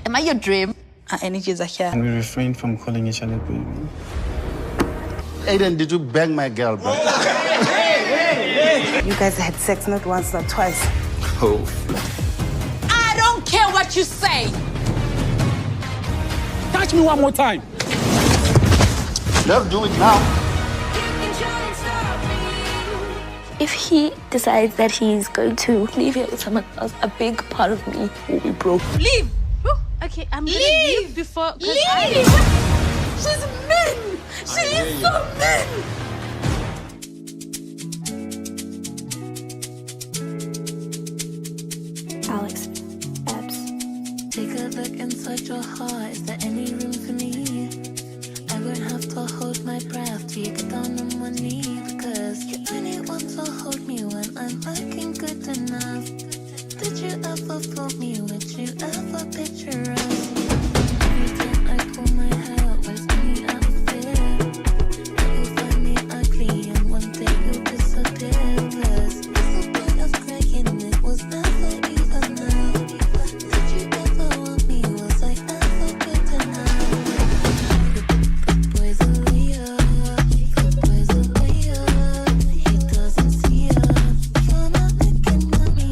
Am I your dream? Our energies are here. And we refrain from calling each other baby. Aiden, did you bang my girl, bro? You guys had sex not once, not twice. Oh. I don't care what you say. Touch me one more time. Let's do it now. If he decides that he's going to leave here with someone else, a big part of me will be broke. Leave. Okay, I'm gonna leave before. Leave. She's mean. She is so mean. Alex, Babs. Take a look inside your heart. Is there any room for me? I won't have to hold my breath till you get down on one knee. Because you only want to hold me when I'm looking good enough. Did you ever fool me? Would you ever picture us? Every time I pull my hair out, it's only out of fear. You'll find me ugly and one day you'll disappear. Cause the point of crying, it was never even now. Did you ever want me? Was I ever good enough? Good boy's a liar. Good boy's a liar. He doesn't see her. You're not looking at me.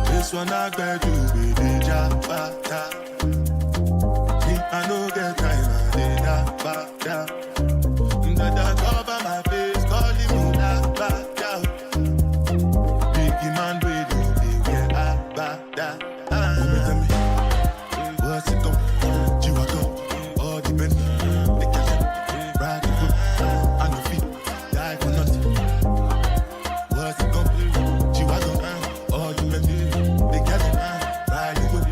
This one I got you with the jabata. Me, I know get time, I did that bada. That cover my face, calling me that bada. Biggie man, we don't be where I bada. What's it go? You are go. All the men, they catch it. Ride the whip, on your feet, die for nothing. What's it go? You are go. All the men, they catch it. Ride the whip.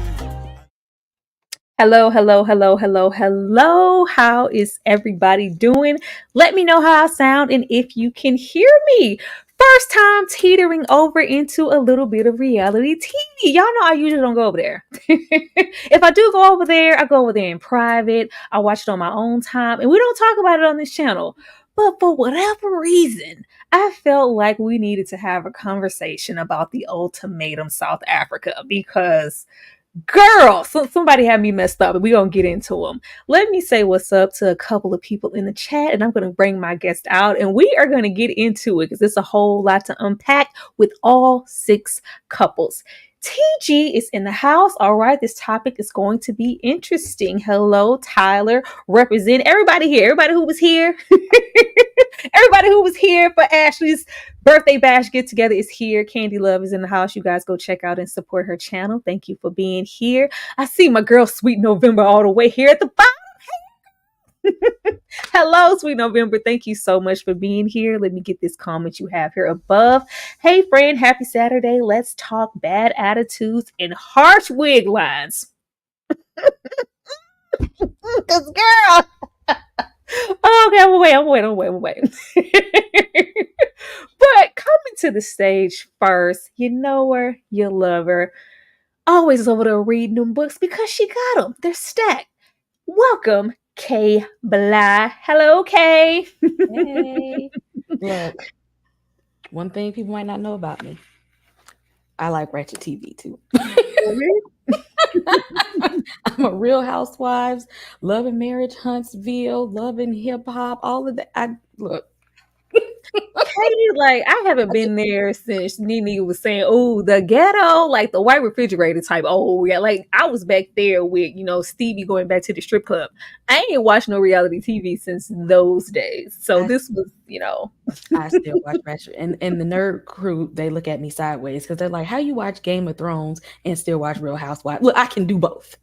Hello, hello, hello, hello, hello. How is everybody doing? Let me know how I sound and if you can hear me. First time teetering over into a little bit of reality TV. Y'all know I usually don't go over there. If I do go over there, I go over there in private. I watch it on my own time and we don't talk about it on this channel. But for whatever reason, I felt like we needed to have a conversation about the Ultimatum South Africa because girl, somebody had me messed up and we're going to get into them. Let me say what's up to a couple of people in the chat and I'm going to bring my guest out and we are going to get into it because there's a whole lot to unpack with all 6 couples. TG is in the house. All right, this topic is going to be interesting. Hello, Tyler. Represent everybody here. Everybody who was here. Everybody who was here for Ashley's birthday bash get together is here. Candy Love is in the house. You guys go check out and support her channel. Thank you for being here. I see my girl Sweet November all the way here at the bottom. Hello, Sweet November. Thank you so much for being here. Let me get this comment you have here above. Hey, friend, happy Saturday. Let's talk bad attitudes and harsh wig lines. Because, girl. Okay, I'm wait. But coming to the stage first, you know her, you love her. Always over there reading them books because she got them. They're stacked. Welcome, Kay Bly. Hello, Kay. Hey. Look, one thing people might not know about me. I like ratchet TV too. I'm a Real Housewives, loving Marriage Huntsville, loving hip hop, all of that. Look. Katie, like, I haven't been there since Nene was saying, oh, the ghetto, like the white refrigerator type. Oh, yeah, like I was back there with, Stevie going back to the strip club. I ain't watched no reality TV since those days. So this was, I still watch Ratchet. And the nerd crew, they look at me sideways because they're like, how you watch Game of Thrones and still watch Real Housewives? Look, I can do both.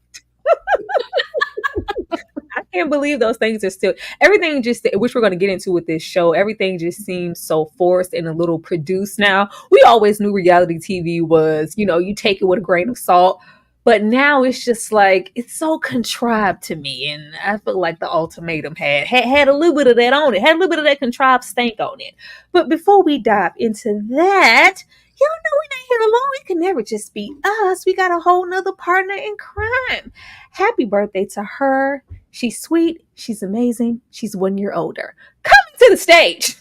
can't believe those things are still everything just which we're going to get into with this show. Everything just seems so forced and a little produced now. We always knew reality TV was, you take it with a grain of salt. But now it's just like it's so contrived to me, and I feel like the Ultimatum had a little bit of that on it, had a little bit of that contrived stank on it. But before we dive into that, y'all know we're not here alone. It can never just be us. We got a whole nother partner in crime. Happy birthday to her. She's sweet. She's amazing. She's 1 year older. Coming to the stage,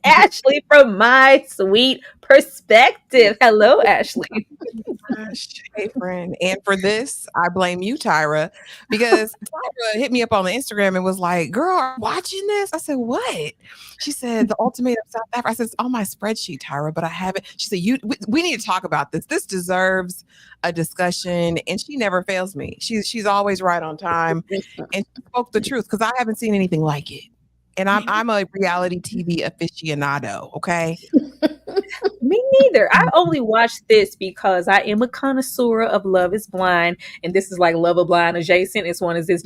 Ashley from My Sweet Perspective. Hello, Ashley. Hey, friend. And for this, I blame you, Tyra, because Tyra hit me up on the Instagram and was like, girl, are you watching this? I said, what? She said, the Ultimatum South Africa. I said, it's on my spreadsheet, Tyra, but I haven't. She said, we need to talk about this. This deserves a discussion. And she never fails me. She's always right on time. And she spoke the truth because I haven't seen anything like it. And I'm a reality TV aficionado, okay? Me neither. I only watched this because I am a connoisseur of Love is Blind, and this is like Love is Blind adjacent. It's one of his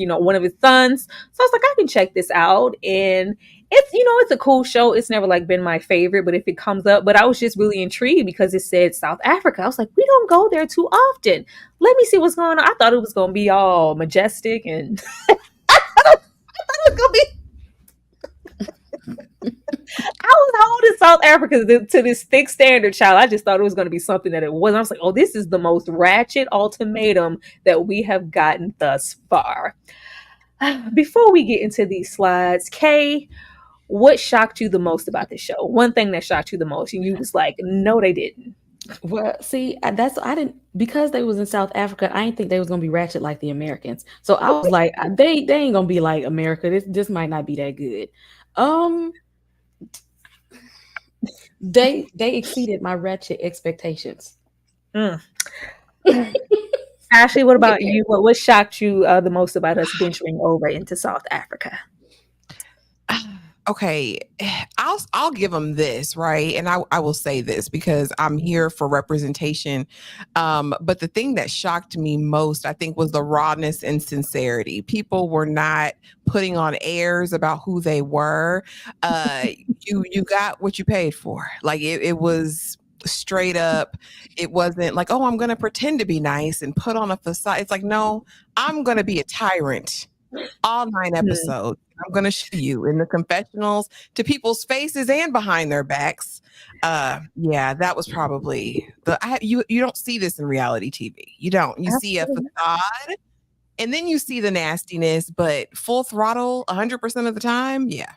sons. So I was like, I can check this out, and it's a cool show. It's never like been my favorite, but if it comes up, but I was just really intrigued because it said South Africa. I was like, we don't go there too often. Let me see what's going on. I thought it was going to be all majestic, and I thought it was going to be. I was holding South Africa to this thick standard, child. I just thought it was going to be something that it wasn't. I was like, oh, this is the most ratchet ultimatum that we have gotten thus far. Before we get into these slides, Kay, what shocked you the most about this show? One thing that shocked you the most, and you was like, no, they didn't. Well, see, I didn't, because they was in South Africa. I didn't think they was gonna be ratchet like the Americans. So I was like, they ain't gonna be like America. This might not be that good. They exceeded my ratchet expectations. Ashley, what about you? What shocked you the most about us venturing over into South Africa? Okay, I'll give them this, right? And I will say this because I'm here for representation. But the thing that shocked me most, I think, was the rawness and sincerity. People were not putting on airs about who they were. You got what you paid for. Like it was straight up. It wasn't like, oh, I'm going to pretend to be nice and put on a facade. It's like, no, I'm going to be a tyrant. All 9 episodes. I'm going to show you in the confessionals to people's faces and behind their backs. Yeah, that was probably you don't see this in reality TV. You don't. You see a facade and then you see the nastiness, but full throttle 100% of the time. Yeah,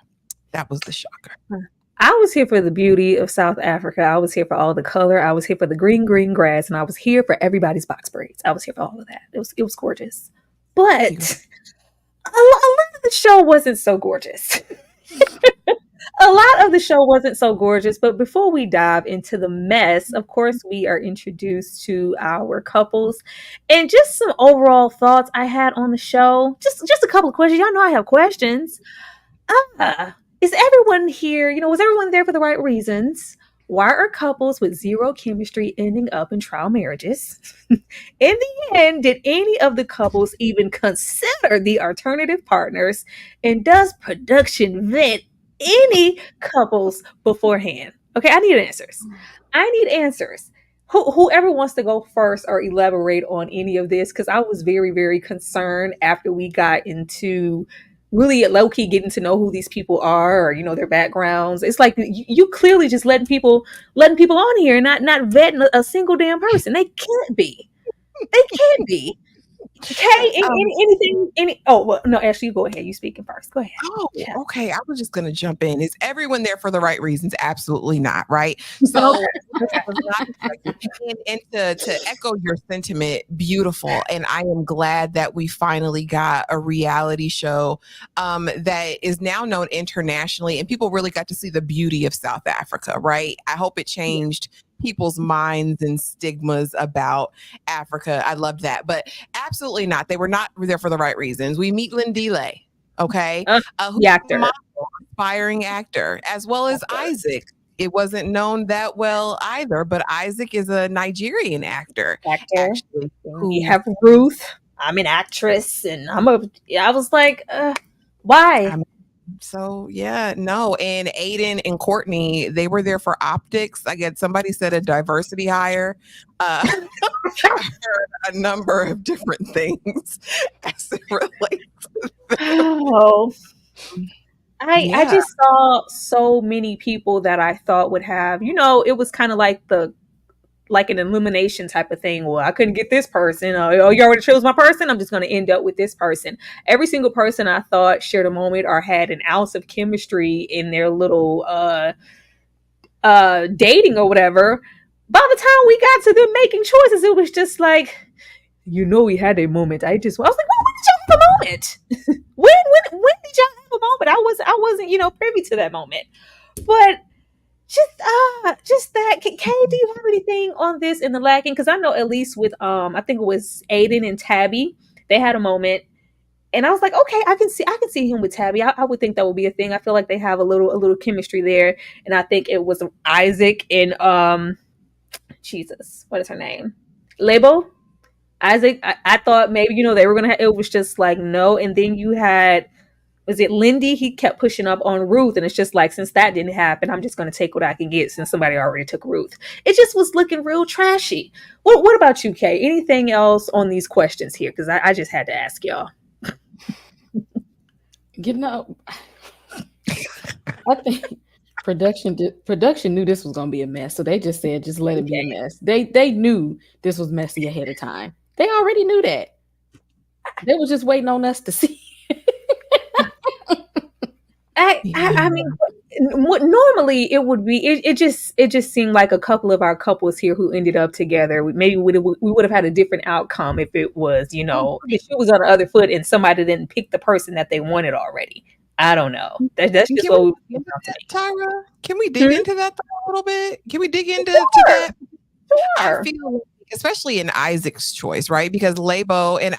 that was the shocker. I was here for the beauty of South Africa. I was here for all the color. I was here for the green grass, and I was here for everybody's box braids. I was here for all of that. It was gorgeous. But a lot of the show wasn't so gorgeous. A lot of the show wasn't so gorgeous, but before we dive into the mess, of course, we are introduced to our couples and just some overall thoughts I had on the show. Just a couple of questions. Y'all know I have questions. Is everyone here, was everyone there for the right reasons? Why are couples with zero chemistry ending up in trial marriages? In the end, did any of the couples even consider the alternative partners? And does production vet any couples beforehand? Okay, I need answers. Whoever wants to go first or elaborate on any of this, because I was very, very concerned after we got into really low-key getting to know who these people are or their backgrounds. It's like you clearly just letting people on here and not vetting a single damn person. They can't be. Okay, Ashley, you go ahead. You speaking first. Go ahead. Oh, okay. I was just going to jump in. Is everyone there for the right reasons? Absolutely not, right? So, and to echo your sentiment, beautiful. And I am glad that we finally got a reality show that is now known internationally, and people really got to see the beauty of South Africa, right? I hope it changed people's minds and stigmas about Africa. I loved that, but absolutely not. They were not there for the right reasons. We meet Lindile, okay? The actor. Aspiring actor, as well as Isaac. It wasn't known that well either, but Isaac is a Nigerian actor. Actually, we have Ruth. I'm an actress and I was like, why? So yeah, no. And Aiden and Courtney, they were there for optics. I guess somebody said a diversity hire. I heard a number of different things as it relates to Oh, I Yeah. just saw so many people that I thought would have, it was kind of like an elimination type of thing. Well, I couldn't get this person. Oh, you already chose my person. I'm just going to end up with this person. Every single person I thought shared a moment or had an ounce of chemistry in their little dating or whatever. By the time we got to them making choices, it was just like, we had a moment. I was like, well, when did y'all have a moment? when did y'all have a moment? I wasn't privy to that moment. But just that. Kay, do you have anything on this in the lacking? Because I know at least with I think it was Aiden and Tabby, they had a moment, and I was like, okay, I can see him with Tabby. I would think that would be a thing. I feel like they have a little chemistry there, and I think it was Isaac and Jesus, what is her name? Labo. Isaac. I thought maybe they were gonna. It was just like no, and then you had. Was it Lindy? He kept pushing up on Ruth, and it's just like, since that didn't happen, I'm just going to take what I can get since somebody already took Ruth. It just was looking real trashy. What about you, Kay? Anything else on these questions here? Because I just had to ask y'all. I think production knew this was going to be a mess, so they just said, just let it be a mess. They knew this was messy ahead of time. They already knew that. They were just waiting on us to see. I mean, what normally it would be, it just seemed like a couple of our couples here who ended up together. We would have had a different outcome if it was, if she was on the other foot and somebody didn't pick the person that they wanted already. I don't know. That's just what we Tyra, can we dig into that a little bit? Can we dig into that? Sure. I feel especially in Isaac's choice, right? Because Labo and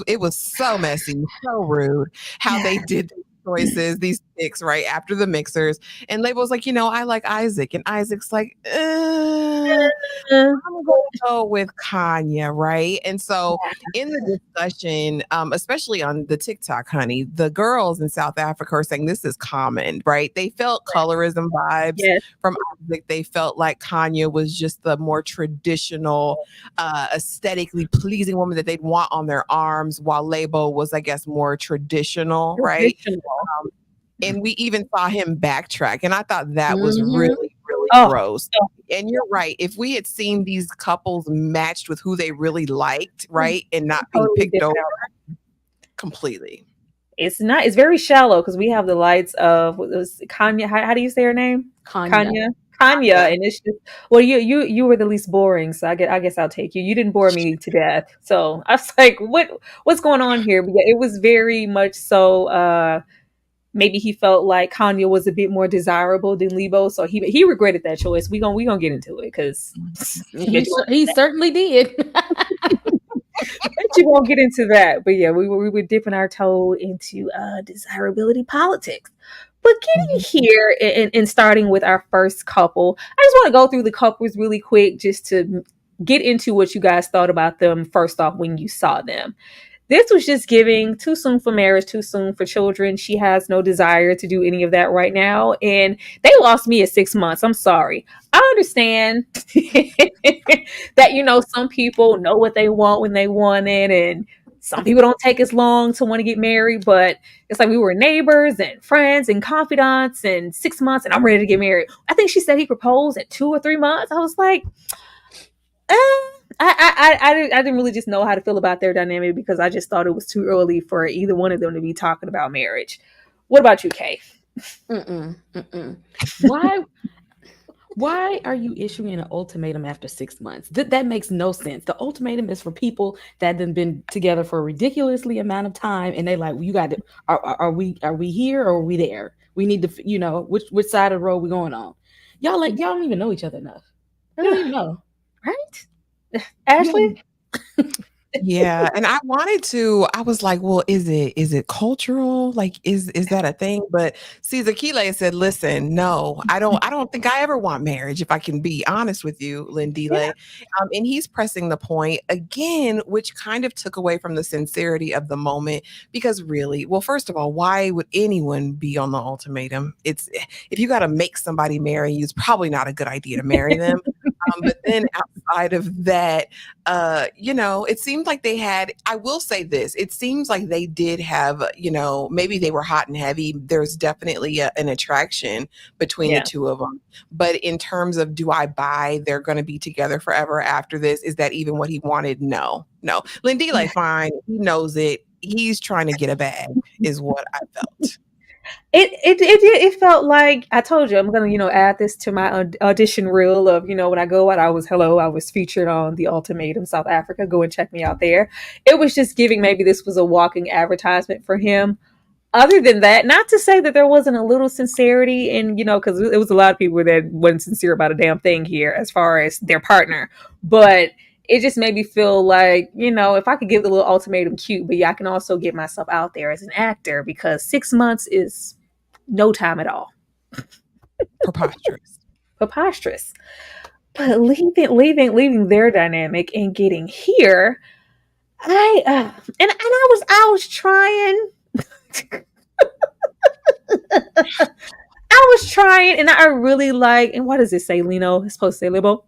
it was so messy, so rude how they did choices, these picks, right after the mixers, and Label's like, I like Isaac, and Isaac's like, I'm gonna go with Kanya, right? And so in the discussion, especially on the TikTok, honey, the girls in South Africa are saying this is common, right? They felt colorism vibes from Isaac. They felt like Kanya was just the more traditional, aesthetically pleasing woman that they'd want on their arms, while Labo was, I guess, more traditional, right? And we even saw him backtrack, and I thought that was really gross. And you're right. If we had seen these couples matched with who they really liked, right, and not being picked over completely. It's not. It's very shallow because we have the lights of Kanya. How do you say her name? Kanya, and it's just, well, you were the least boring, so I guess I'll take you. You didn't bore me to death, so I was like, what's going on here? But yeah, it was very much so. Maybe he felt like Kanye was a bit more desirable than Lebo, so he regretted that choice. We gonna get into it because he certainly did. You won't get into that, but yeah, we were dipping our toe into desirability politics. But getting here and starting with our first couple, I just want to go through the couples really quick just to get into what you guys thought about them first off when you saw them. This was just giving too soon for marriage, too soon for children. She has no desire to do any of that right now. And they lost me at 6 months. I'm sorry. I understand that, some people know what they want when they want it. And some people don't take as long to want to get married. But it's like we were neighbors and friends and confidants, and 6 months and I'm ready to get married. I think she said he proposed at 2 or 3 months. I was like, I didn't really just know how to feel about their dynamic because I just thought it was too early for either one of them to be talking about marriage. What about you, Kay? Why are you issuing an ultimatum after 6 months? That makes no sense. The ultimatum is for people that have been together for a ridiculously amount of time, and they like, you got to. Are we here or are we there? We need to, which side of the road we going on? Y'all don't even know each other enough. I don't even know, right? Ashley? Yeah, and I was like, well, is it cultural? Like, is that a thing? But Caesar Kile said, listen, no, I don't think I ever want marriage, if I can be honest with you, Yeah. Lindile. And he's pressing the point again, which kind of took away from the sincerity of the moment. Because really, well, first of all, why would anyone be on the ultimatum? It's if you got to make somebody marry you, it's probably not a good idea to marry them. But then outside of that, it seemed like they had, I will say this, it seems like they did have, maybe they were hot and heavy. There's definitely an attraction between the Yeah. two of them. But in terms of, do I buy they're going to be together forever after this? Is that even what he wanted? No, no. Lindile, fine. He knows it. He's trying to get a bag, is what I felt. It felt like I told you I'm gonna add this to my audition reel of when I go out I was featured on the Ultimatum South Africa, go and check me out there. It was just giving maybe this was a walking advertisement for him. Other than that, not to say that there wasn't a little sincerity in because it was a lot of people that wasn't sincere about a damn thing here as far as their partner, but it just made me feel like if I could give the little ultimatum cute, but yeah, I can also get myself out there as an actor because 6 months is no time at all. Preposterous. But leaving their dynamic and getting here, I was trying. I was trying, and I really like. And what does it say, Lino? It's supposed to say Libo.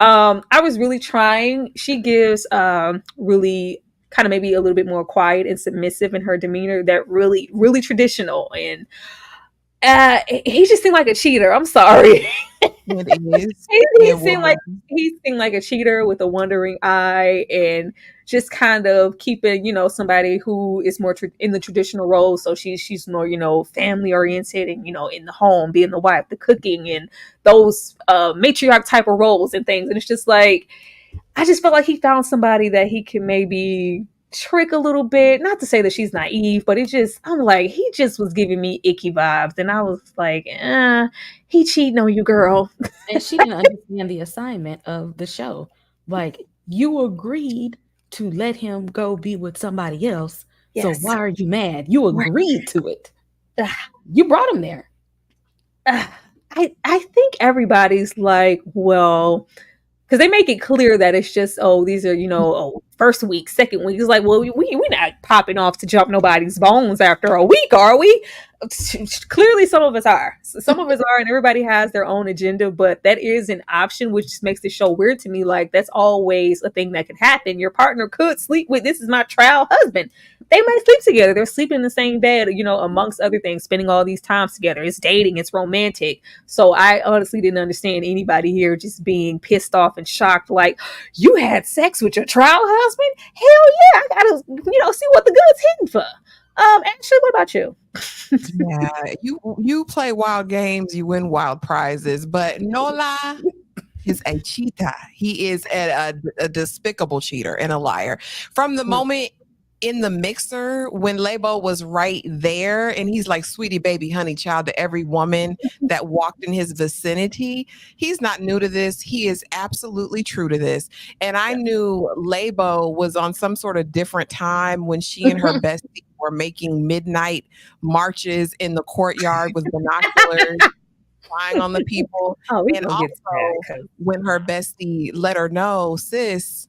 I was really trying. She gives really kind of maybe a little bit more quiet and submissive in her demeanor. That really, really traditional, and he just seemed like a cheater. I'm sorry. It is. He seemed like a cheater with a wandering eye, and just kind of keeping somebody who is more in the traditional role. So she's more family oriented and in the home, being the wife, the cooking, and those matriarch type of roles and things. And it's just like I just felt like he found somebody that he can maybe trick a little bit. Not to say that she's naive, but I'm like, he just was giving me icky vibes. And I was like, he cheating on you, girl. And she didn't understand the assignment of the show. Like, you agreed to let him go be with somebody else. Yes. So why are you mad? You agreed to it. You brought him there. I think everybody's like, well, because they make it clear that it's just, these are, first week, second week. It's like, well, we're not popping off to jump nobody's bones after a week, are we? Clearly, some of us are. Some of us are, and everybody has their own agenda, but that is an option, which makes the show weird to me. Like, that's always a thing that could happen. Your partner could sleep with, this is my trial husband. They might sleep together. They're sleeping in the same bed, amongst other things, spending all these times together. It's dating, it's romantic. So I honestly didn't understand anybody here just being pissed off and shocked. Like, you had sex with your trial husband? Hell yeah, I gotta, see what the good's hitting for. Ashley, what about you? Yeah, you play wild games, you win wild prizes, but no lie, he's a cheater. He is a despicable cheater and a liar. From the moment in the mixer when Lebo was right there and he's like, sweetie, baby, honey, child to every woman that walked in his vicinity. He's not new to this. He is absolutely true to this. And I knew Lebo was on some sort of different time when she and her bestie were making midnight marches in the courtyard with binoculars. Spying on the people. And also when her bestie let her know, sis,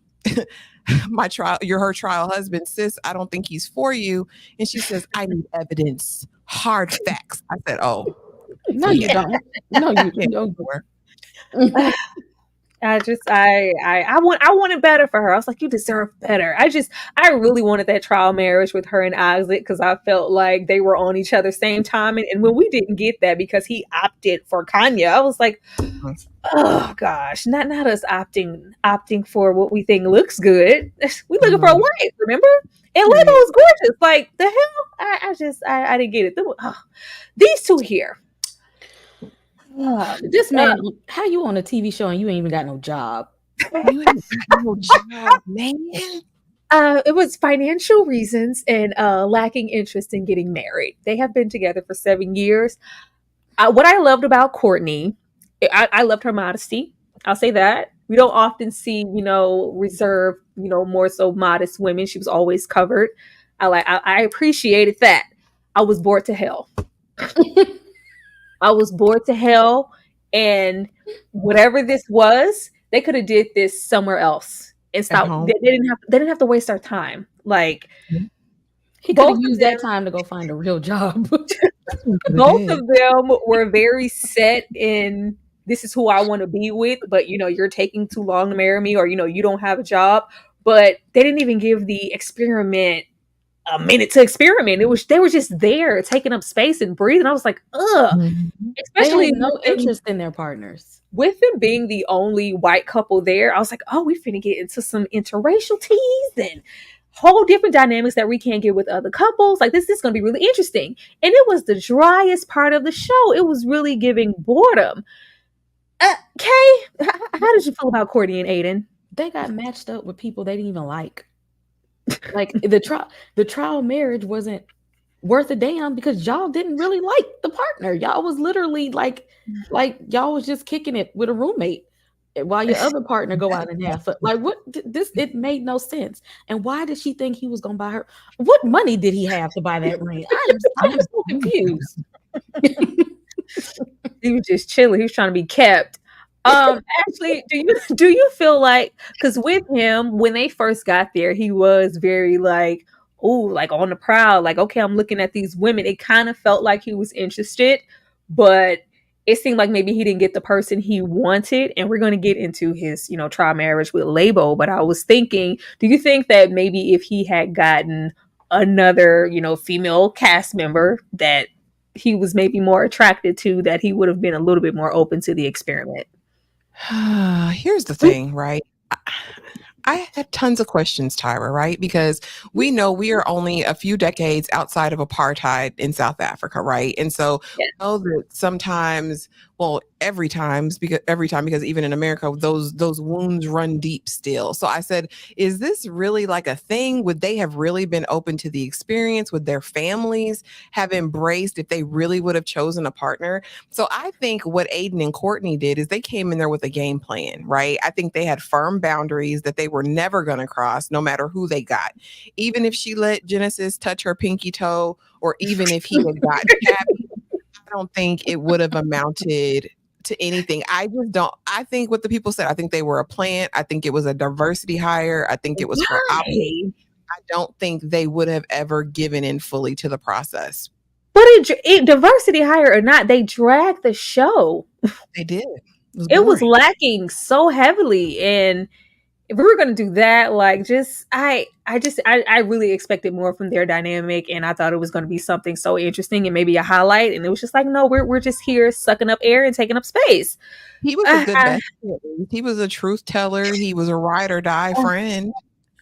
you're her trial husband, sis, I don't think he's for you. And she says, I need evidence, hard facts. I said, oh. No, you don't. No, you don't. I wanted better for her. I was like, you deserve better. I really wanted that trial marriage with her and Isaac because I felt like they were on each other's same time. And when we didn't get that because he opted for Kanye, I was like, oh gosh, not us opting for what we think looks good. We looking for a wife, remember? And Lebo was gorgeous. Like the hell, I didn't get it. These two here. This man, how you on a TV show and you ain't even got no job? You ain't got no job, man. It was financial reasons and lacking interest in getting married. They have been together for 7 years. What I loved about Courtney, I loved her modesty. I'll say that. we don't often see, reserved, more so modest women. She was always covered. I appreciated that. I was bored to hell. I was bored to hell, and whatever this was, they could have did this somewhere else and At stop. home. They didn't have to waste our time. Like He could both have of used them, that time to go find a real job. both of them were very set in this is who I want to be with, but you're taking too long to marry me, or you don't have a job. But they didn't even give the experiment a minute to experiment. They were just there taking up space and breathing. I was like, ugh. Mhm. They Especially had no interest in their partners. with them being the only white couple there. I was like, oh, we finna get into some interracial teas and whole different dynamics that we can't get with other couples. Like this is gonna be really interesting. And it was the driest part of the show. It was really giving boredom. Kay, how did you feel about Courtney and Aiden? They got matched up with people they didn't even like. Like the trial marriage wasn't worth a damn because y'all didn't really like the partner. Y'all was literally like y'all was just kicking it with a roommate while your other partner go out and have fun. Like what this it made no sense. And why did she think he was gonna buy her? What money did he have to buy that ring? I am so confused. He was just chilling. He was trying to be kept. Actually, do you feel like because with him when they first got there, he was very like, oh, like on the prowl, like okay, I'm looking at these women. It kind of felt like he was interested, but it seemed like maybe he didn't get the person he wanted. And we're going to get into his, trial marriage with Labo. But I was thinking, do you think that maybe if he had gotten another, female cast member that he was maybe more attracted to, that he would have been a little bit more open to the experiment? Here's the thing, right? I have tons of questions, Tyra, right? Because we know we are only a few decades outside of apartheid in South Africa, right? And so Yeah. we know that sometimes, well, every time, because even in America, those wounds run deep still. So I said, is this really like a thing? Would they have really been open to the experience? Would their families have embraced if they really would have chosen a partner? So I think what Aiden and Courtney did is they came in there with a game plan, right? I think they had firm boundaries that they were never going to cross, no matter who they got. Even if she let Genesis touch her pinky toe, or even if he had gotten Tabby, I don't think it would have amounted to anything. I just don't. I think what the people said, I think they were a plant. I think it was a diversity hire. I think it was for optics. I don't think they would have ever given in fully to the process. But it diversity hire or not, they dragged the show. They did. It was lacking so heavily. And if we were going to do that, like I really expected more from their dynamic, and I thought it was going to be something so interesting and maybe a highlight. And it was just like, no, we're just here sucking up air and taking up space. He was a good bestie. He was a truth teller. He was a ride or die friend.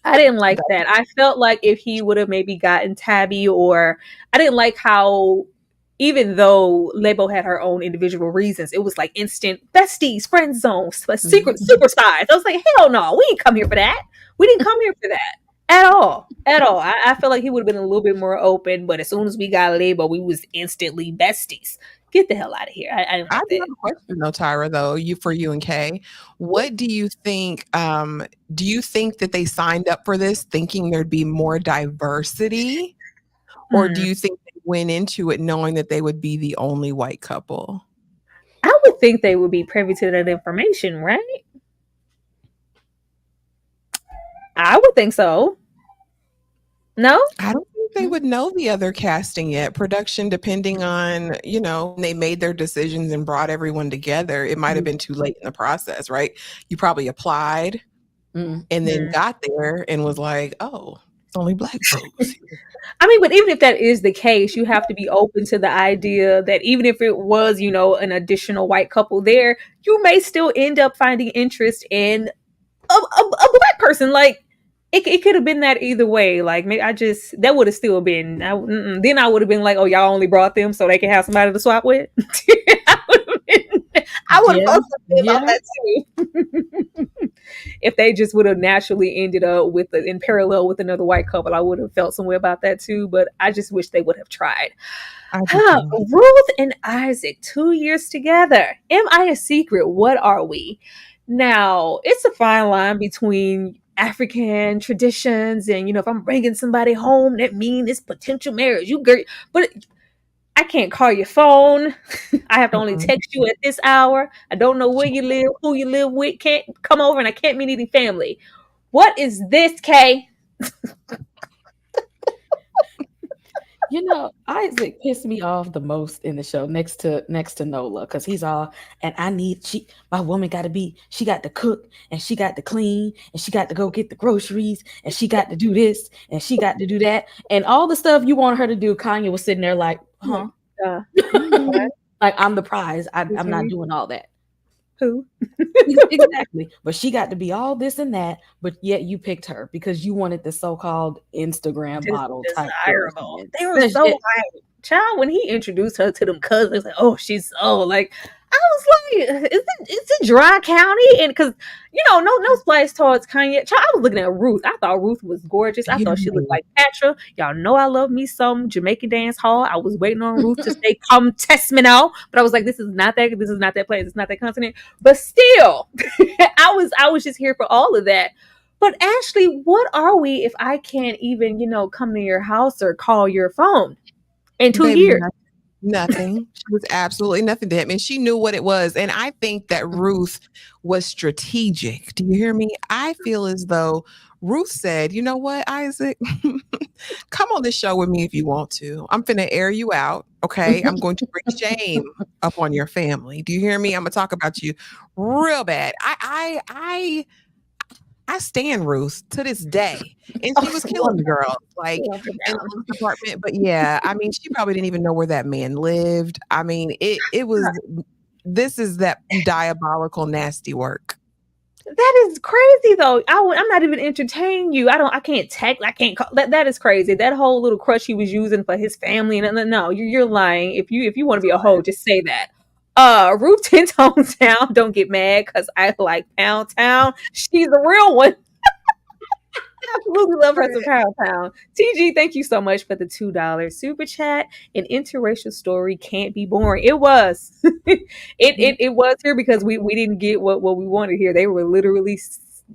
I didn't like that. I felt like if he would have maybe gotten Tabby, or I didn't like how, even though Lebo had her own individual reasons, it was like instant besties, friend zones, secret super spies. I was like, hell no, we didn't come here for that. We didn't come here for that at all. I felt like he would have been a little bit more open, but as soon as we got Lebo, we was instantly besties. Get the hell out of here. I do have a question though, Tyra, though, for you and Kay. What do you think? Do you think that they signed up for this thinking there'd be more diversity? Or do you think they went into it knowing that they would be the only white couple? I would think they would be privy to that information, right? I would think so. No? I don't think they would know the other casting yet. Production, depending on, they made their decisions and brought everyone together. It might have been too late in the process, right? You probably applied and then got there and was like, oh, it's only black folks. I mean, but even if that is the case, you have to be open to the idea that even if it was, an additional white couple there, you may still end up finding interest in a black person. Like, it could have been that either way. Like, maybe that would have still been, then I would have been like, oh, y'all only brought them so they can have somebody to swap with. I would have felt something about that too. If they just would have naturally ended up in parallel with another white couple, I would have felt some way about that too. But I just wish they would have tried. Ruth and Isaac, 2 years together. Am I a secret? What are we? Now, it's a fine line between African traditions and, if I'm bringing somebody home, that means it's potential marriage. But I can't call your phone. I have to only text you at this hour. I don't know where you live, who you live with. Can't come over, and I can't meet any family. What is this, Kay? Isaac pissed me off the most in the show next to Nola, because he's all, and my woman she got to cook, and she got to clean, and she got to go get the groceries, and she got to do this, and she got to do that, and all the stuff you want her to do. Kanye was sitting there like, huh? Like, I'm the prize. I'm not doing all that. Who? Exactly. But she got to be all this and that, but yet you picked her because you wanted the so-called Instagram model type. Desirable. They were so hyped. Child, when he introduced her to them cousins, like, oh, she's so like, I was like, is it dry county? And because no splice towards Kanye. Child, I was looking at Ruth. I thought Ruth was gorgeous. I thought she looked like Patra. Y'all know I love me some Jamaican dance hall. I was waiting on Ruth to say, "Come test me now," but I was like, this is not that place. It's not that continent. But still, I was just here for all of that. But Ashley, what are we if I can't even come to your house or call your phone in 2 years? Nothing. She was absolutely nothing to him. And she knew what it was. And I think that Ruth was strategic. Do you hear me? I feel as though Ruth said, you know what, Isaac? Come on this show with me if you want to. I'm finna air you out. Okay. I'm going to bring shame upon your family. Do you hear me? I'm gonna talk about you real bad. I stand Ruth to this day, and she was killing the girl like in the apartment. But yeah, I mean, she probably didn't even know where that man lived. I mean, it was. This is that diabolical, nasty work. That is crazy, though. I'm not even entertaining you. I can't text. I can't call. That is crazy. That whole little crush he was using for his family, and no, you're lying. If you want to be a hoe, just say that. Ruth 10 tones down. Don't get mad because I like Pound Town. She's the real one. Absolutely love her some Pound Town. TG, thank you so much for the $2 super chat. An interracial story can't be boring. It was. it was here because we didn't get what we wanted here. They were literally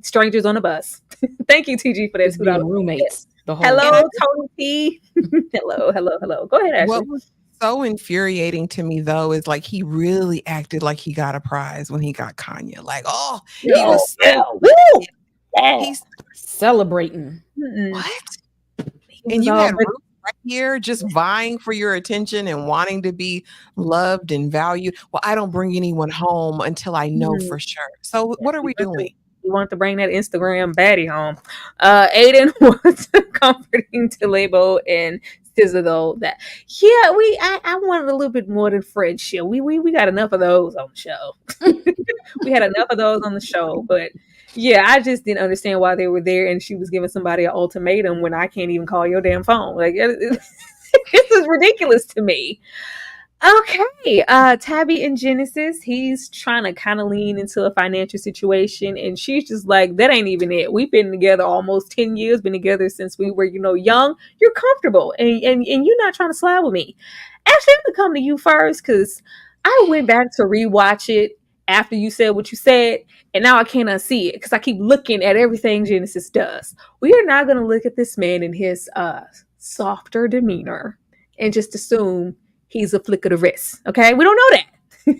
strangers on a bus. Thank you, TG, for that $2 roommates. Hello, Tony P. hello. Go ahead, Ashley. What was so infuriating to me though is like he really acted like he got a prize when he got Kanye. Like, he was he's celebrating. What? And you had Ruth right here just vying for your attention and wanting to be loved and valued. Well, I don't bring anyone home until I know for sure. So what are we doing? You want to bring that Instagram baddie home. Aiden was comforting to Lebo and SZA though that I wanted a little bit more than friendship. We got enough of those on the show. We had enough of those on the show, but yeah, I just didn't understand why they were there and she was giving somebody an ultimatum when I can't even call your damn phone. Like this is ridiculous to me. Okay, Tabby in Genesis, he's trying to kind of lean into a financial situation, and she's just like, that ain't even it. We've been together almost 10 years, been together since we were, young. You're comfortable, and you're not trying to slide with me. Actually, I'm gonna come to you first, because I went back to rewatch it after you said what you said, and now I can't unsee it, because I keep looking at everything Genesis does. We are not gonna look at this man in his softer demeanor and just assume he's a flick of the wrist. Okay, we don't know that.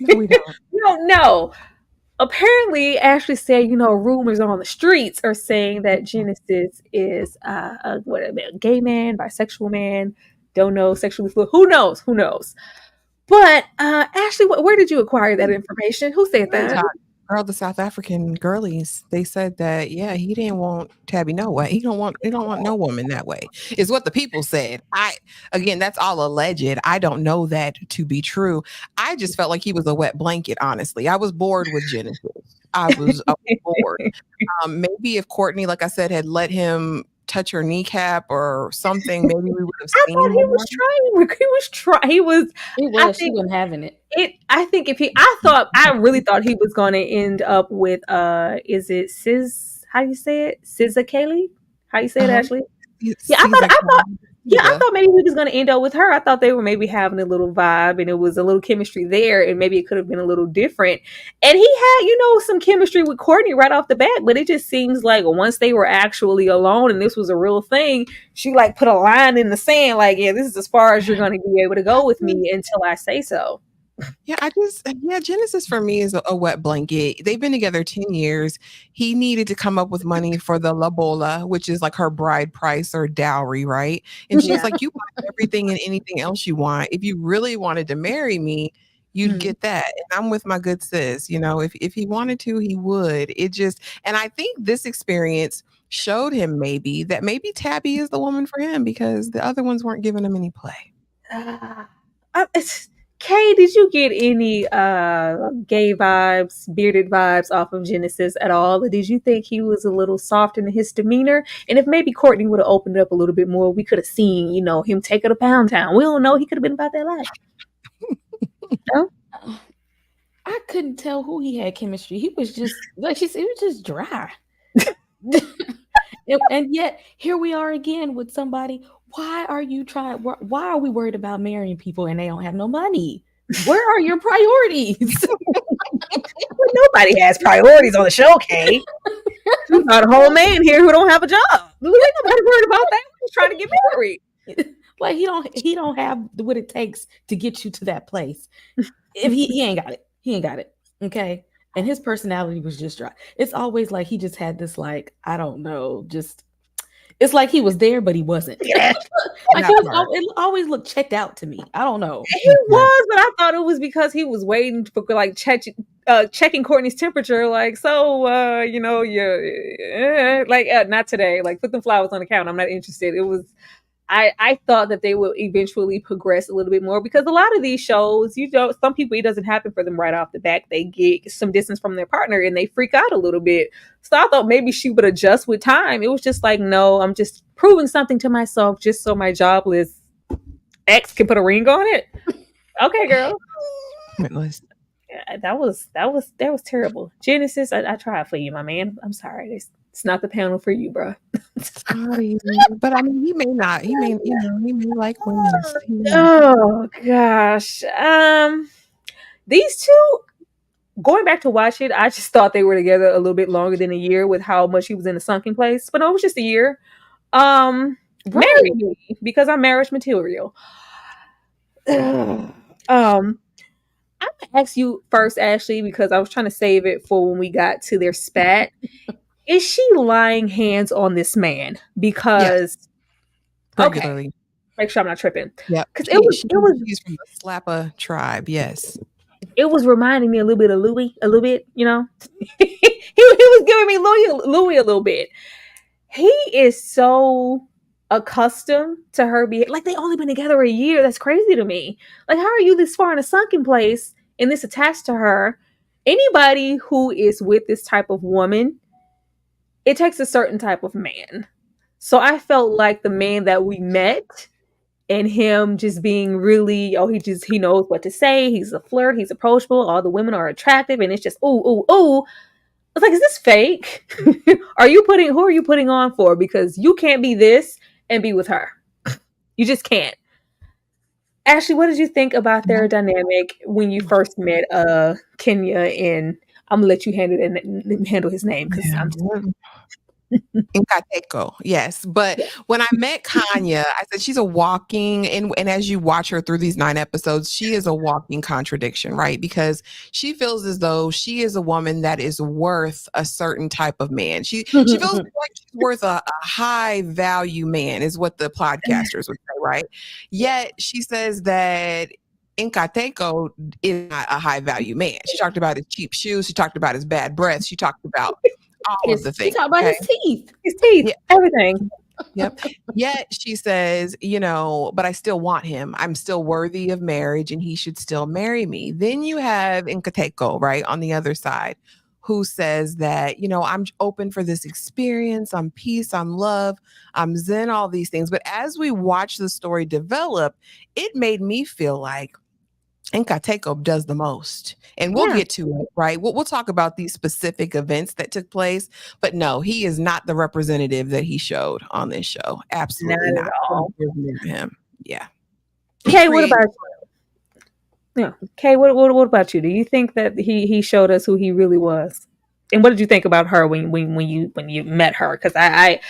No, we don't. We don't know. Apparently, Ashley said, rumors on the streets are saying that Genesis is a gay man, bisexual man, don't know, sexually fluid. Who knows? But Ashley, where did you acquire that information? Who said that? Girl, the South African girlies, they said that he didn't want Tabby no way. He don't want no woman that way. Is what the people said. Again, that's all alleged. I don't know that to be true. I just felt like he was a wet blanket, honestly. I was bored with Genesis. I was bored. Maybe if Courtney, like I said, had let him touch her kneecap or something, maybe we would have seen. I thought he was trying. He was. She wasn't having it. I really thought he was going to end up with is it Sis? How do you say it? SZA Kaylee? How you say it, Ashley? Yeah, I thought Yeah, I thought maybe he was going to end up with her. I thought they were maybe having a little vibe and it was a little chemistry there and maybe it could have been a little different. And he had, some chemistry with Courtney right off the bat, but it just seems like once they were actually alone and this was a real thing, she like put a line in the sand like, yeah, this is as far as you're going to be able to go with me until I say so. Yeah, Genesis for me is a wet blanket. They've been together 10 years. He needed to come up with money for the lobola, which is like her bride price or dowry, right? And she was like, you want everything and anything else you want. If you really wanted to marry me, you'd get that. And I'm with my good sis. If he wanted to, he would. And I think this experience showed him maybe Tabby is the woman for him because the other ones weren't giving him any play. Kay, did you get any gay vibes, bearded vibes off of Genesis at all? Or did you think he was a little soft in his demeanor? And if maybe Courtney would have opened up a little bit more, we could have seen, him take her to Pound Town. We don't know. He could have been about that life. No? I couldn't tell who he had chemistry. He was just like it was just dry. And yet here we are again with somebody. Why are you trying? Why are we worried about marrying people and they don't have no money? Where are your priorities? Nobody has priorities on the show, Kay. You got a whole man here who don't have a job. Ain't nobody worried about that. He's trying to get married. Like he don't have what it takes to get you to that place. If he ain't got it, he ain't got it. Okay. And his personality was just dry. It's always like he just had this, like, I don't know, just it's like he was there, but he wasn't. It always looked checked out to me. I don't know. He was, but I thought it was because he was waiting for like checking Courtney's temperature. Like, so, not today. Like, put the flowers on the counter. I'm not interested. It was. I thought that they would eventually progress a little bit more because a lot of these shows, some people, it doesn't happen for them right off the bat. They get some distance from their partner and they freak out a little bit. So I thought maybe she would adjust with time. It was just like, no, I'm just proving something to myself just so my jobless ex can put a ring on it. Okay, girl. Yeah, that was terrible. Genesis, I tried for you, my man. I'm sorry. It's not the panel for you, bro. Sorry, but I mean, he may like women. Oh gosh. These two, going back to watch it, I just thought they were together a little bit longer than a year with how much he was in a sunken place. But no, it was just a year. Marry me because I'm marriage material. I'm gonna ask you first, Ashley, because I was trying to save it for when we got to their spat. Is she lying hands on this man? Because regularly. Okay, make sure I'm not tripping. Yeah, because she's from the Slappa tribe. Yes, it was reminding me a little bit of Louis, a little bit. he was giving me Louis a little bit. He is so accustomed to her being like they only been together a year. That's crazy to me. Like, how are you this far in a sunken place and this attached to her? Anybody who is with this type of woman, it takes a certain type of man. So I felt like the man that we met and him just being really, he knows what to say. He's a flirt. He's approachable. All the women are attractive. And it's just, ooh, ooh, ooh. I was like, is this fake? Who are you putting on for? Because you can't be this and be with her. You just can't. Ashley, what did you think about their dynamic when you first met Kenya? And I'm gonna let you handle his name because I'm just Nkateko, yes. But when I met Kanya, I said she's a walking, and as you watch her through these 9 episodes, she is a walking contradiction, right? Because she feels as though she is a woman that is worth a certain type of man. She feels like she's worth a high value man, is what the podcasters would say, right? Yet she says that Nkateko is not a high value man. She talked about his cheap shoes. She talked about his bad breath. She talked about all of the things. She talked about his teeth. Yeah, everything. Yep. Yet she says, but I still want him. I'm still worthy of marriage and he should still marry me. Then you have Nkateko, right, on the other side, who says that, I'm open for this experience. I'm peace. I'm love. I'm zen, all these things. But as we watch the story develop, it made me feel like And Kateko does the most. And we'll get to it, right? We'll talk about these specific events that took place. But no, he is not the representative that he showed on this show. Absolutely Not not. at all. Him. Yeah. Kay, what about you? Yeah. Kay, what about you? Do you think that he showed us who he really was? And what did you think about her when you met her? Because I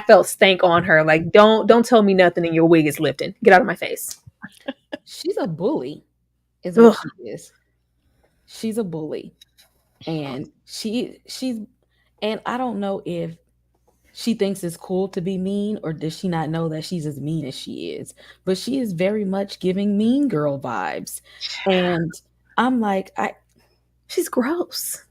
felt stank on her. Like, don't tell me nothing and your wig is lifting. Get out of my face. She's a bully, is what she is. She's a bully. And she's and I don't know if she thinks it's cool to be mean, or does she not know that she's as mean as she is? But she is very much giving mean girl vibes. And I'm like, she's gross.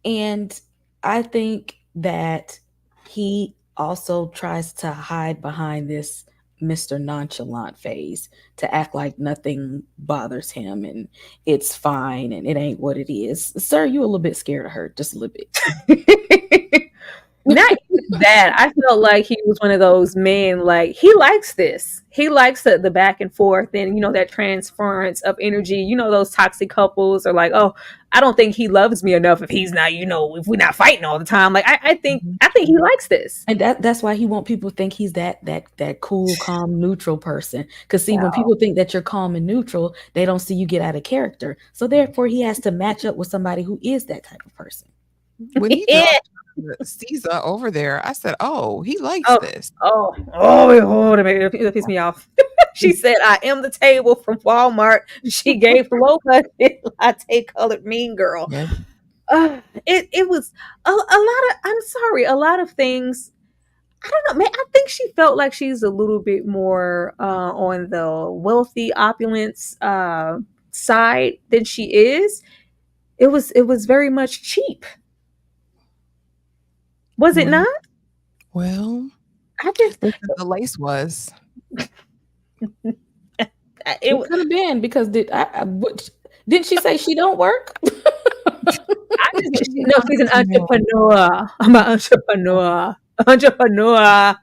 And I think that he also tries to hide behind this Mr. Nonchalant phase, to act like nothing bothers him and it's fine and it ain't what it is. Sir, you a little bit scared of her, just a little bit. Not that. I felt like he was one of those men, like, he likes this. He likes the back and forth and, that transference of energy. Those toxic couples are like, oh, I don't think he loves me enough if he's not, if we're not fighting all the time. Like, I think he likes this. And that's why he wants people to think he's that cool, calm, neutral person. Because see, when people think that you're calm and neutral, they don't see you get out of character. So therefore, he has to match up with somebody who is that type of person. When he Caesar over there, I said, "Oh, he likes this." Oh, it pissed me off. She said, "I am the table from Walmart." She gave low budget latte colored mean girl. Yeah. It was a lot of. I'm sorry, a lot of things. I don't know, man. I think she felt like she's a little bit more on the wealthy opulence side than she is. It was very much cheap. Was it not? Well, I just the lace was. It could have been because didn't she say she don't work? No, she's an entrepreneur. I'm an entrepreneur.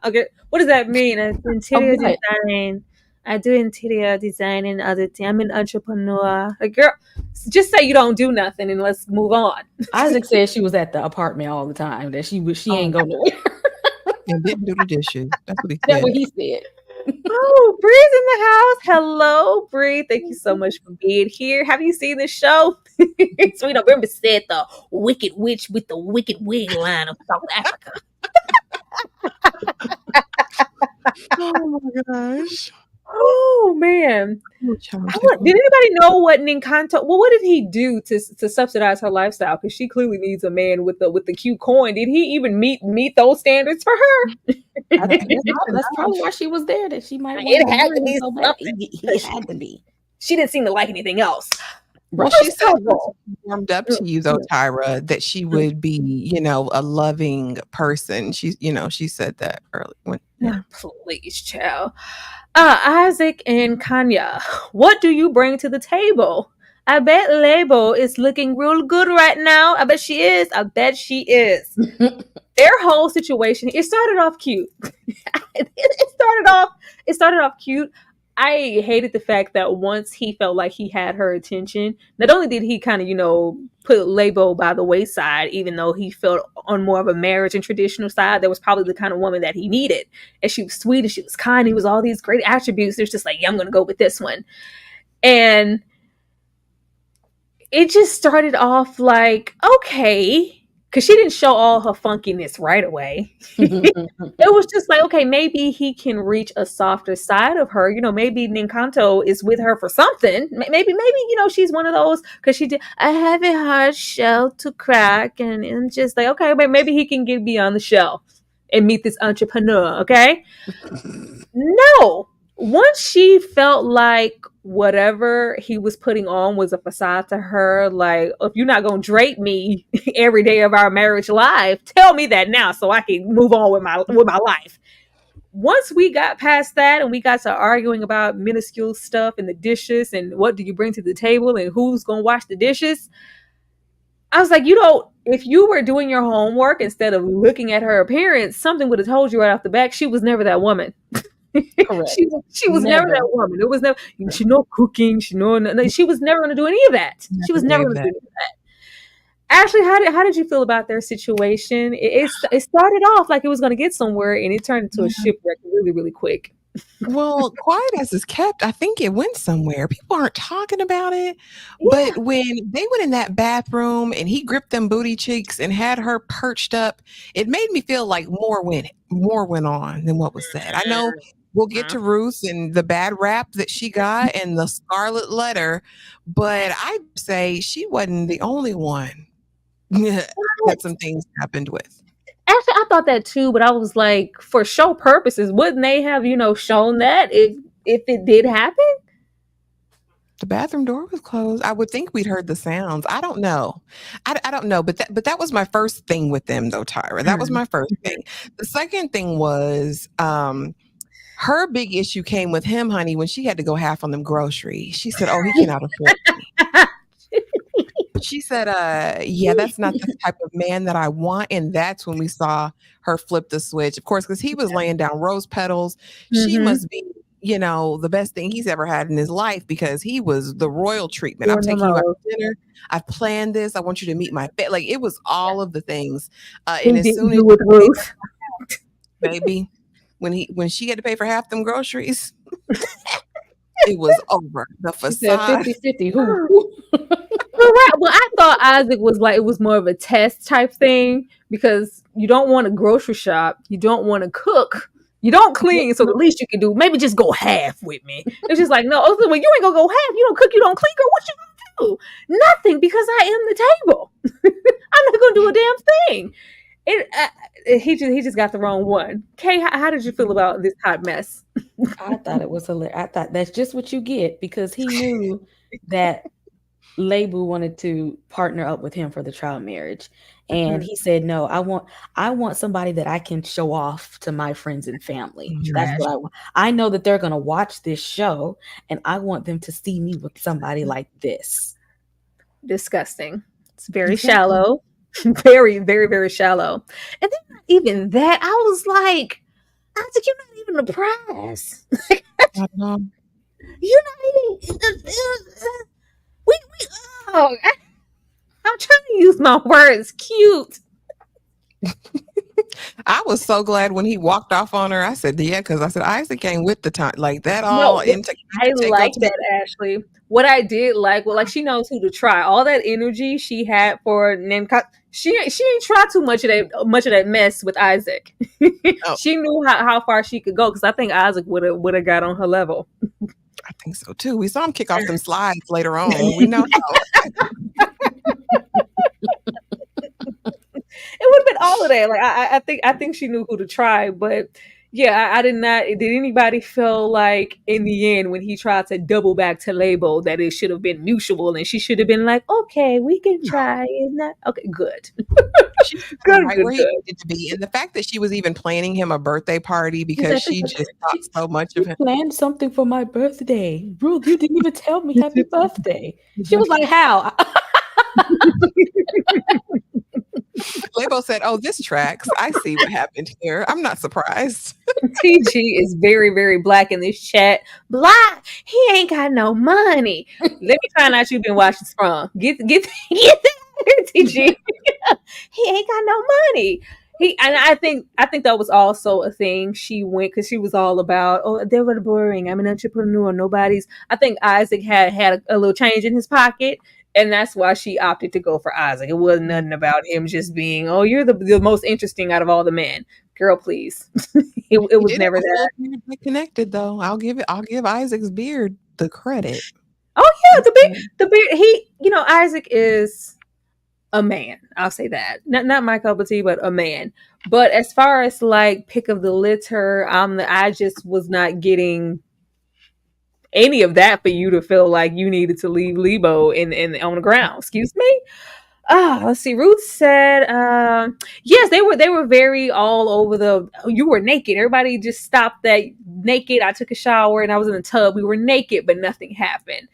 Okay, what does that mean? Interior design. I do interior design and other things. I'm an entrepreneur. Like, girl, just say you don't do nothing and let's move on. Isaac said she was at the apartment all the time. That she ain't go nowhere. And didn't do the dishes. That's what he said. That's what he said. Oh, Bree's in the house. Hello, Bree. Thank you so much for being here. Have you seen this show? Sweet November said the Wicked Witch with the Wicked Wig line of South Africa. Oh my gosh. Oh man. Did anybody know what Ninkanto? Well, what did he do to subsidize her lifestyle? Because she clearly needs a man with the cute coin. Did he even meet those standards for her? That's probably why she was there. That she might. It had to be something. He had to be. She didn't seem to like anything else. Well, she said warmed up to you though, Tyra, that she would be, a loving person. She said that early. Please, child. Isaac and Kanya, what do you bring to the table? I bet Labo is looking real good right now. I bet she is. Their whole situation, it started off cute. It started off cute. I hated the fact that once he felt like he had her attention, not only did he kind of, put Labo by the wayside, even though he felt on more of a marriage and traditional side, that was probably the kind of woman that he needed. And she was sweet and she was kind. He was all these great attributes. There's just like, yeah, I'm going to go with this one. And it just started off like, okay, because she didn't show all her funkiness right away. It was just like, okay, maybe he can reach a softer side of her. Maybe Ninkanto is with her for something. Maybe, she's one of those, because she did, I have a hard shell to crack. And just like, okay, but maybe he can get beyond the shell and meet this entrepreneur, okay? No. Once she felt like whatever he was putting on was a facade to her, like, if you're not going to drape me every day of our marriage life, tell me that now so I can move on with my life. Once we got past that and we got to arguing about minuscule stuff and the dishes and what do you bring to the table and who's going to wash the dishes, I was like, if you were doing your homework instead of looking at her appearance, something would have told you right off the bat she was never that woman. Correct. She was never that woman. It was never she know cooking. She know she was never going to do any of that. She was never going to do any of that. Ashley, how did you feel about their situation? It started off like it was going to get somewhere, and it turned into a shipwreck really, really quick. Well, quiet as it's kept, I think it went somewhere. People aren't talking about it. Yeah. But when they went in that bathroom and he gripped them booty cheeks and had her perched up, it made me feel like more went on than what was said. I know we'll get to Ruth and the bad rap that she got and the scarlet letter, but I'd say she wasn't the only one that some things happened with. Actually, I thought that too, but I was like, for show purposes, wouldn't they have, shown that if it did happen? The bathroom door was closed. I would think we'd heard the sounds. I don't know. I don't know. But that was my first thing with them, though, Tyra. That was my first thing. The second thing was her big issue came with him, honey, when she had to go half on them groceries. She said, "Oh, he cannot afford me." She said, yeah, that's not the type of man that I want. And that's when we saw her flip the switch. Of course, because he was laying down rose petals. She must be, the best thing he's ever had in his life because he was the royal treatment. I'm taking you out to dinner. I've planned this. I want you to meet my family. Like, it was all of the things. And as soon as with Ruth, baby, when she had to pay for half them groceries, it was over. The facade. 50-50. Who? Right. Well, I thought Isaac was like, it was more of a test type thing because you don't want to grocery shop, you don't want to cook, you don't clean. So the least you can do, maybe just go half with me. It's just like, no, well, you ain't gonna go half. You don't cook, you don't clean, girl. What you gonna do? Nothing, because I am the table. I'm not gonna do a damn thing. He just got the wrong one. Kay, how did you feel about this hot mess? I thought it was hilarious. I thought that's just what you get because he knew that Lebu wanted to partner up with him for the trial marriage. And he said, no, I want somebody that I can show off to my friends and family. That's what I want. I know that they're going to watch this show and I want them to see me with somebody like this. Disgusting. It's very shallow. Very, very, very shallow. And then not even that, I was like, Isaac, you're not even the prize. You're not even I'm trying to use my words cute. I was so glad when he walked off on her. I said, yeah, because I said, Isaac ain't with the time. Like that all into I like that, Ashley. What I did like, she knows who to try. All that energy she had for Nemka, she ain't tried too much of that mess with Isaac. She knew how far she could go because I think Isaac would have got on her level. I think so too. We saw him kick off some slides later on. We know how. It would have been all of that. Like I think she knew who to try, but yeah, I did not. Did anybody feel like in the end when he tried to double back to Labo that it should have been mutual and she should have been like, okay, we can try. Isn't that okay? Good. Good, right where he needed to be, and the fact that she was even planning him a birthday party because she just thought so much of him. Planned something for my birthday, Ruth. You didn't even tell me happy birthday. She was like, "How?" Labo said, "Oh, this tracks. I see what happened here. I'm not surprised." TG is very, very black in this chat. Black. He ain't got no money. Let me find out you've been watching Sprung. Get that here, TG. He ain't got no money. I think that was also a thing she went because she was all about, oh, they were boring. I'm an entrepreneur. Nobody's. I think Isaac had a little change in his pocket. And that's why she opted to go for Isaac. It wasn't nothing about him just being, oh, you're the most interesting out of all the men. Girl, please. it was never that. Connected though. I'll give Isaac's beard the credit. Oh yeah, the beard. He, Isaac is a man. I'll say that. Not my cup of tea, but a man. But as far as like pick of the litter, I just was not getting any of that for you to feel like you needed to leave Lebo in on the ground. Excuse me. Let's see. Ruth said, yes, they were very all over you were naked. Everybody just stopped that naked. I took a shower and I was in the tub. We were naked, but nothing happened.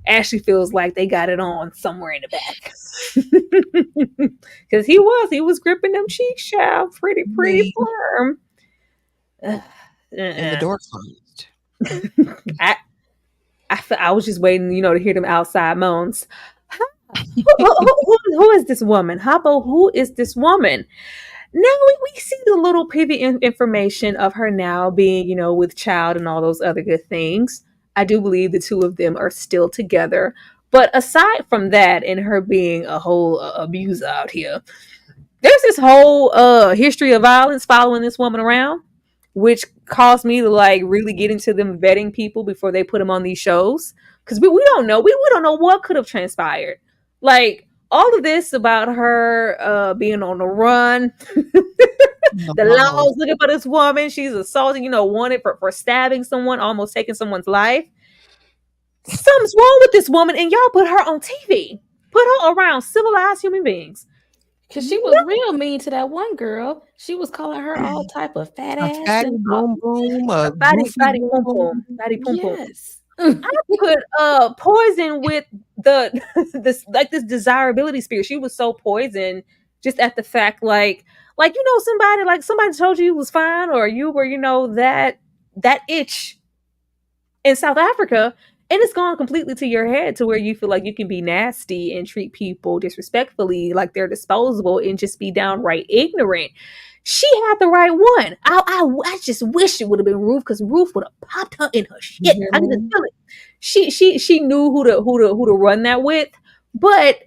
Ashley feels like they got it on somewhere in the back. Because he was gripping them cheeks, child, pretty firm. And the door closed. I, I was just waiting, to hear them outside moans. Who is this woman? Hoppo, who is this woman? Now we see the little pivot information of her now being, with child and all those other good things. I do believe the two of them are still together. But aside from that, and her being a whole abuser out here, there's this whole history of violence following this woman around, which caused me to like really get into them vetting people before they put them on these shows, because we don't know we don't know what could have transpired. Like all of this about her being on the run, the laws looking for this woman, she's assaulting, wanted for stabbing someone, almost taking someone's life. Something's wrong with this woman, and y'all put her on TV, put her around civilized human beings. Because she was real mean to that one girl. She was calling her all type of fat ass. Fatty boom boom. Fatty boom boom. Fatty boom boom. Yes. I put poison with this desirability spirit. She was so poisoned just at the fact somebody told you was fine, or you were that itch in South Africa, and it's gone completely to your head to where you feel like you can be nasty and treat people disrespectfully like they're disposable and just be downright ignorant. She had the right one. I just wish it would have been Ruth, because Ruth would have popped her in her shit. Yeah. I can just feel it. She knew who to run that with. But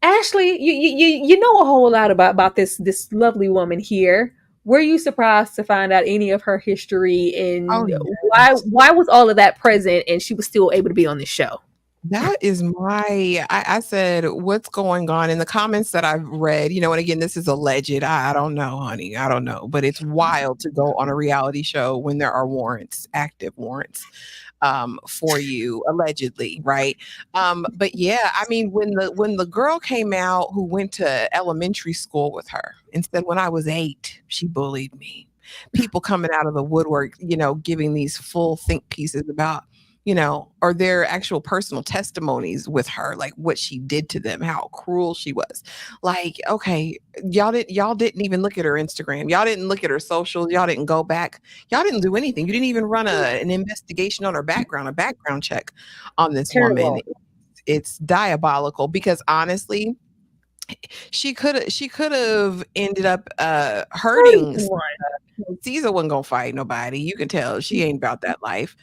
Ashley, you know a whole lot about this lovely woman here. Were you surprised to find out any of her history, and why was all of that present and she was still able to be on this show? That is I said, what's going on in the comments that I've read, and again, this is alleged. I don't know, honey. I don't know, but it's wild to go on a reality show when there are warrants, active warrants, for you, allegedly, right? But yeah, I mean, when the girl came out who went to elementary school with her and said, when I was 8, she bullied me. People coming out of the woodwork, giving these full think pieces about, or their actual personal testimonies with her, like what she did to them, how cruel she was. Like, okay, y'all didn't even look at her Instagram. Y'all didn't look at her socials. Y'all didn't go back. Y'all didn't do anything. You didn't even run an investigation on her background, a background check on this woman. It's diabolical, because honestly, she could have ended up hurting. Caesar wasn't gonna fight nobody. You can tell she ain't about that life.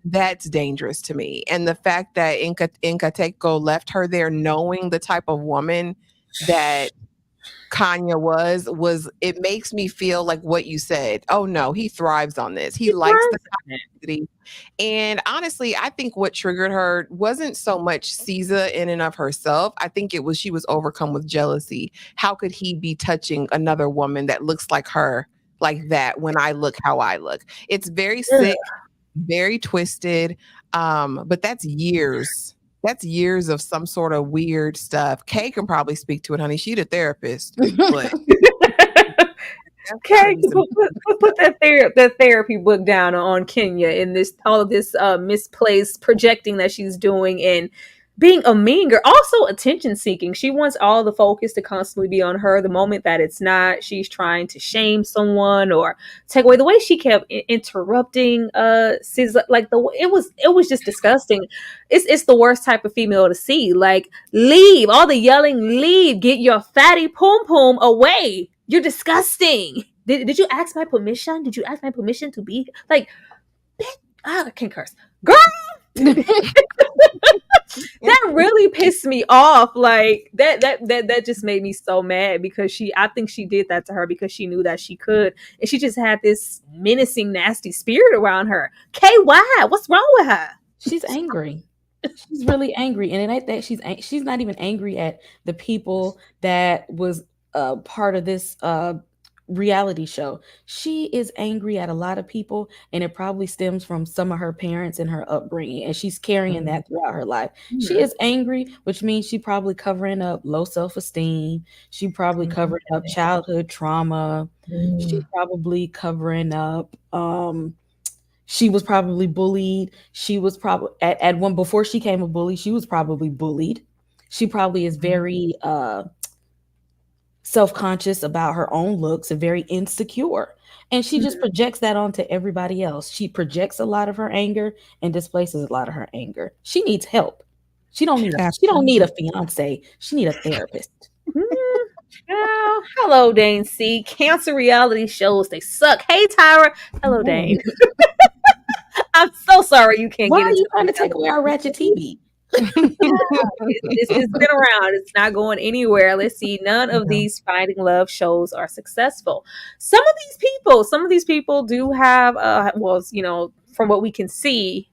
That's dangerous to me. And the fact that Nkateko left her there knowing the type of woman that Kanya was, it makes me feel like what you said. Oh no, he thrives on this. He likes the toxicity. And honestly, I think what triggered her wasn't so much Caesar in and of herself. I think it was she was overcome with jealousy. How could he be touching another woman that looks like her like that when I look how I look? It's very sick, very twisted. But that's years. That's years of some sort of weird stuff. Kay can probably speak to it, honey. She's a therapist. But Kay, put that therapy book down on Kenya in all of this misplaced projecting that she's doing, and being a mean girl, also attention seeking. She wants all the focus to constantly be on her. The moment that it's not, she's trying to shame someone or take away. The way she kept interrupting Sis, like it was just disgusting. It's the worst type of female to see. Like, leave, all the yelling, leave, get your fatty pom pom away. You're disgusting. Did you ask my permission? Did you ask my permission to be like, I can't curse, girl. That really pissed me off. Like that just made me so mad, because I think she did that to her because she knew that she could, and she just had this menacing, nasty spirit around her. Kay, why? What's wrong with her? She's angry. She's really angry, and it ain't that she's not even angry at the people that was part of this reality show. She is angry at a lot of people, and it probably stems from some of her parents and her upbringing, and she's carrying that throughout her life. She is angry, which means she probably covering up low self-esteem. She probably covering up childhood trauma. She probably covering up she was probably bullied. She was probably at one, before she came a bully, she was probably bullied. She probably is very self-conscious about her own looks and very insecure. And she just projects that onto everybody else. She projects a lot of her anger and displaces a lot of her anger. She needs help. She don't need a fiance. She need a therapist. Oh, hello, Dane C. Cancer reality shows, they suck. Hey, Tyra. Hello, Dane. I'm so sorry you can't Why get are into you trying to take away our ratchet TV? It's been around. It's not going anywhere. Let's see. None of these finding love shows are successful. Some of these people do have, from what we can see,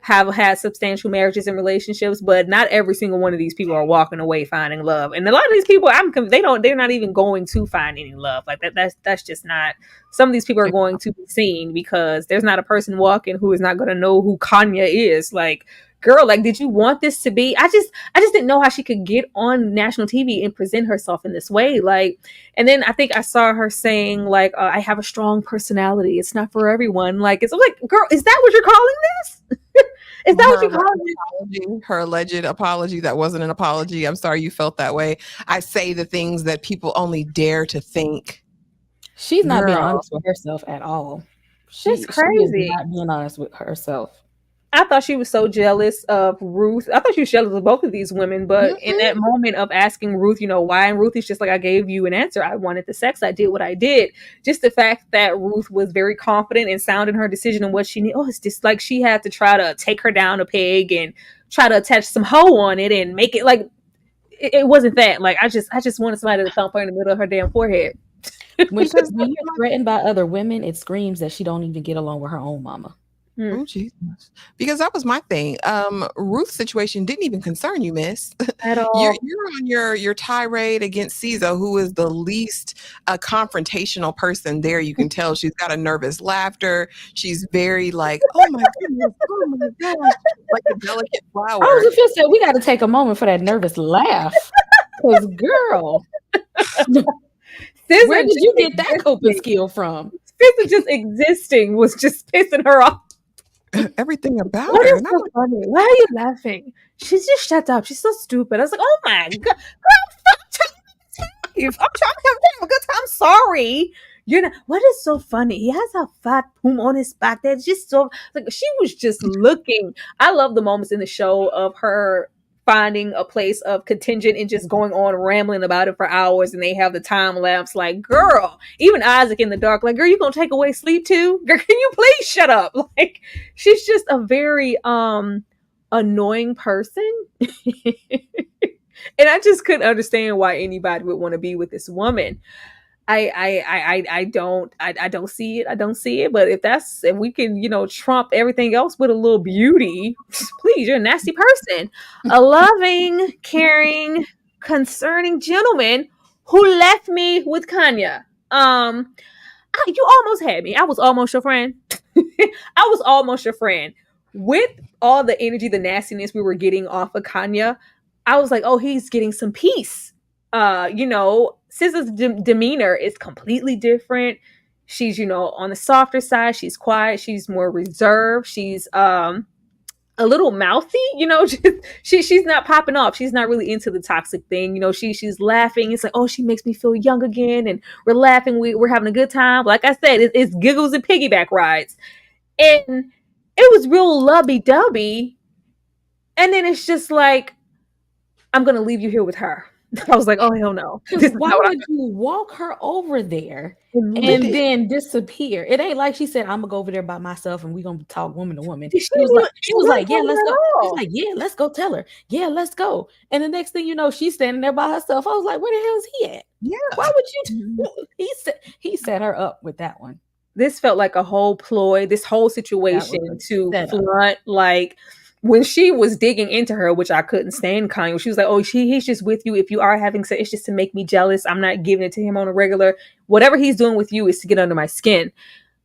have had substantial marriages and relationships, but not every single one of these people are walking away finding love. And a lot of these people, they're not even going to find any love. Like that's just not. Some of these people are going to be seen because there's not a person walking who is not going to know who Kanya is. Like, girl, like, did you want this to be? I just didn't know how she could get on national TV and present herself in this way. Like, and then I think I saw her saying like, I have a strong personality. It's not for everyone. Like, it's like, girl, is that what you're calling this? Is that what you call it? Her alleged apology that wasn't an apology. I'm sorry you felt that way. I say the things that people only dare to think. She's not being honest with herself at all. She's crazy. She is not being honest with herself. I thought she was so jealous of Ruth. I thought she was jealous of both of these women, but in that moment of asking Ruth, why, and Ruth is just like, I gave you an answer. I wanted the sex. I did what I did. Just the fact that Ruth was very confident and sound in her decision and what she needed. Oh, it's just like she had to try to take her down a peg and try to attach some hoe on it and make it like it wasn't that. Like I just wanted somebody to thump her in the middle of her damn forehead. When you're threatened by other women, it screams that she don't even get along with her own mama. Oh, Jesus. Because that was my thing. Ruth's situation didn't even concern you, miss. At all. You're on your tirade against Caesar, who is the least confrontational person there. You can tell she's got a nervous laughter. She's very like, oh my goodness, oh my gosh, like a delicate flower. I was just saying, we got to take a moment for that nervous laugh. Because, girl, where did you get that coping skill from? Caesar just existing was just pissing her off. Everything about what her. Is so funny? Why are you laughing? She's just shut up. She's so stupid. I was like, oh my god, girl, I'm trying to have a good time. Sorry, you're not. What is so funny? He has a fat poom on his back. That's just so like she was just looking. I love the moments in the show of her finding a place of contingent and just going on rambling about it for hours, and they have the time lapse. Like, girl, even Isaac in the dark, like, girl, you gonna take away sleep too? Girl, can you please shut up? Like, she's just a very annoying person. And I just couldn't understand why anybody would want to be with this woman. I don't see it. I don't see it. But if we can, trump everything else with a little beauty, please, you're a nasty person. A loving, caring, concerning gentleman who left me with Kanya. You almost had me. I was almost your friend. I was almost your friend. With all the energy, the nastiness we were getting off of Kanya, I was like, oh, he's getting some peace. Scissor's demeanor is completely different. She's, on the softer side. She's quiet. She's more reserved. She's a little mouthy. She's not popping off. She's not really into the toxic thing. She's laughing. It's like, oh, she makes me feel young again, and we're laughing. We're having a good time. Like I said, it's giggles and piggyback rides, and it was real lovey-dovey. And then it's just like, I'm gonna leave you here with her. I was like, oh hell no. Why would you walk her over there and then disappear? It ain't like she said, I'm gonna go over there by myself and we're gonna talk woman to woman. She was like, yeah, let's go. She's like, yeah, let's go tell her. Yeah, let's go. And the next thing you know, she's standing there by herself. I was like, where the hell is he at? Yeah. Why would you he set her up with that one. This felt like a whole ploy, this whole situation to flaunt, like when she was digging into her, which I couldn't stand Kanye, she was like, oh, he's just with you. If you are having sex, it's just to make me jealous. I'm not giving it to him on a regular. Whatever he's doing with you is to get under my skin.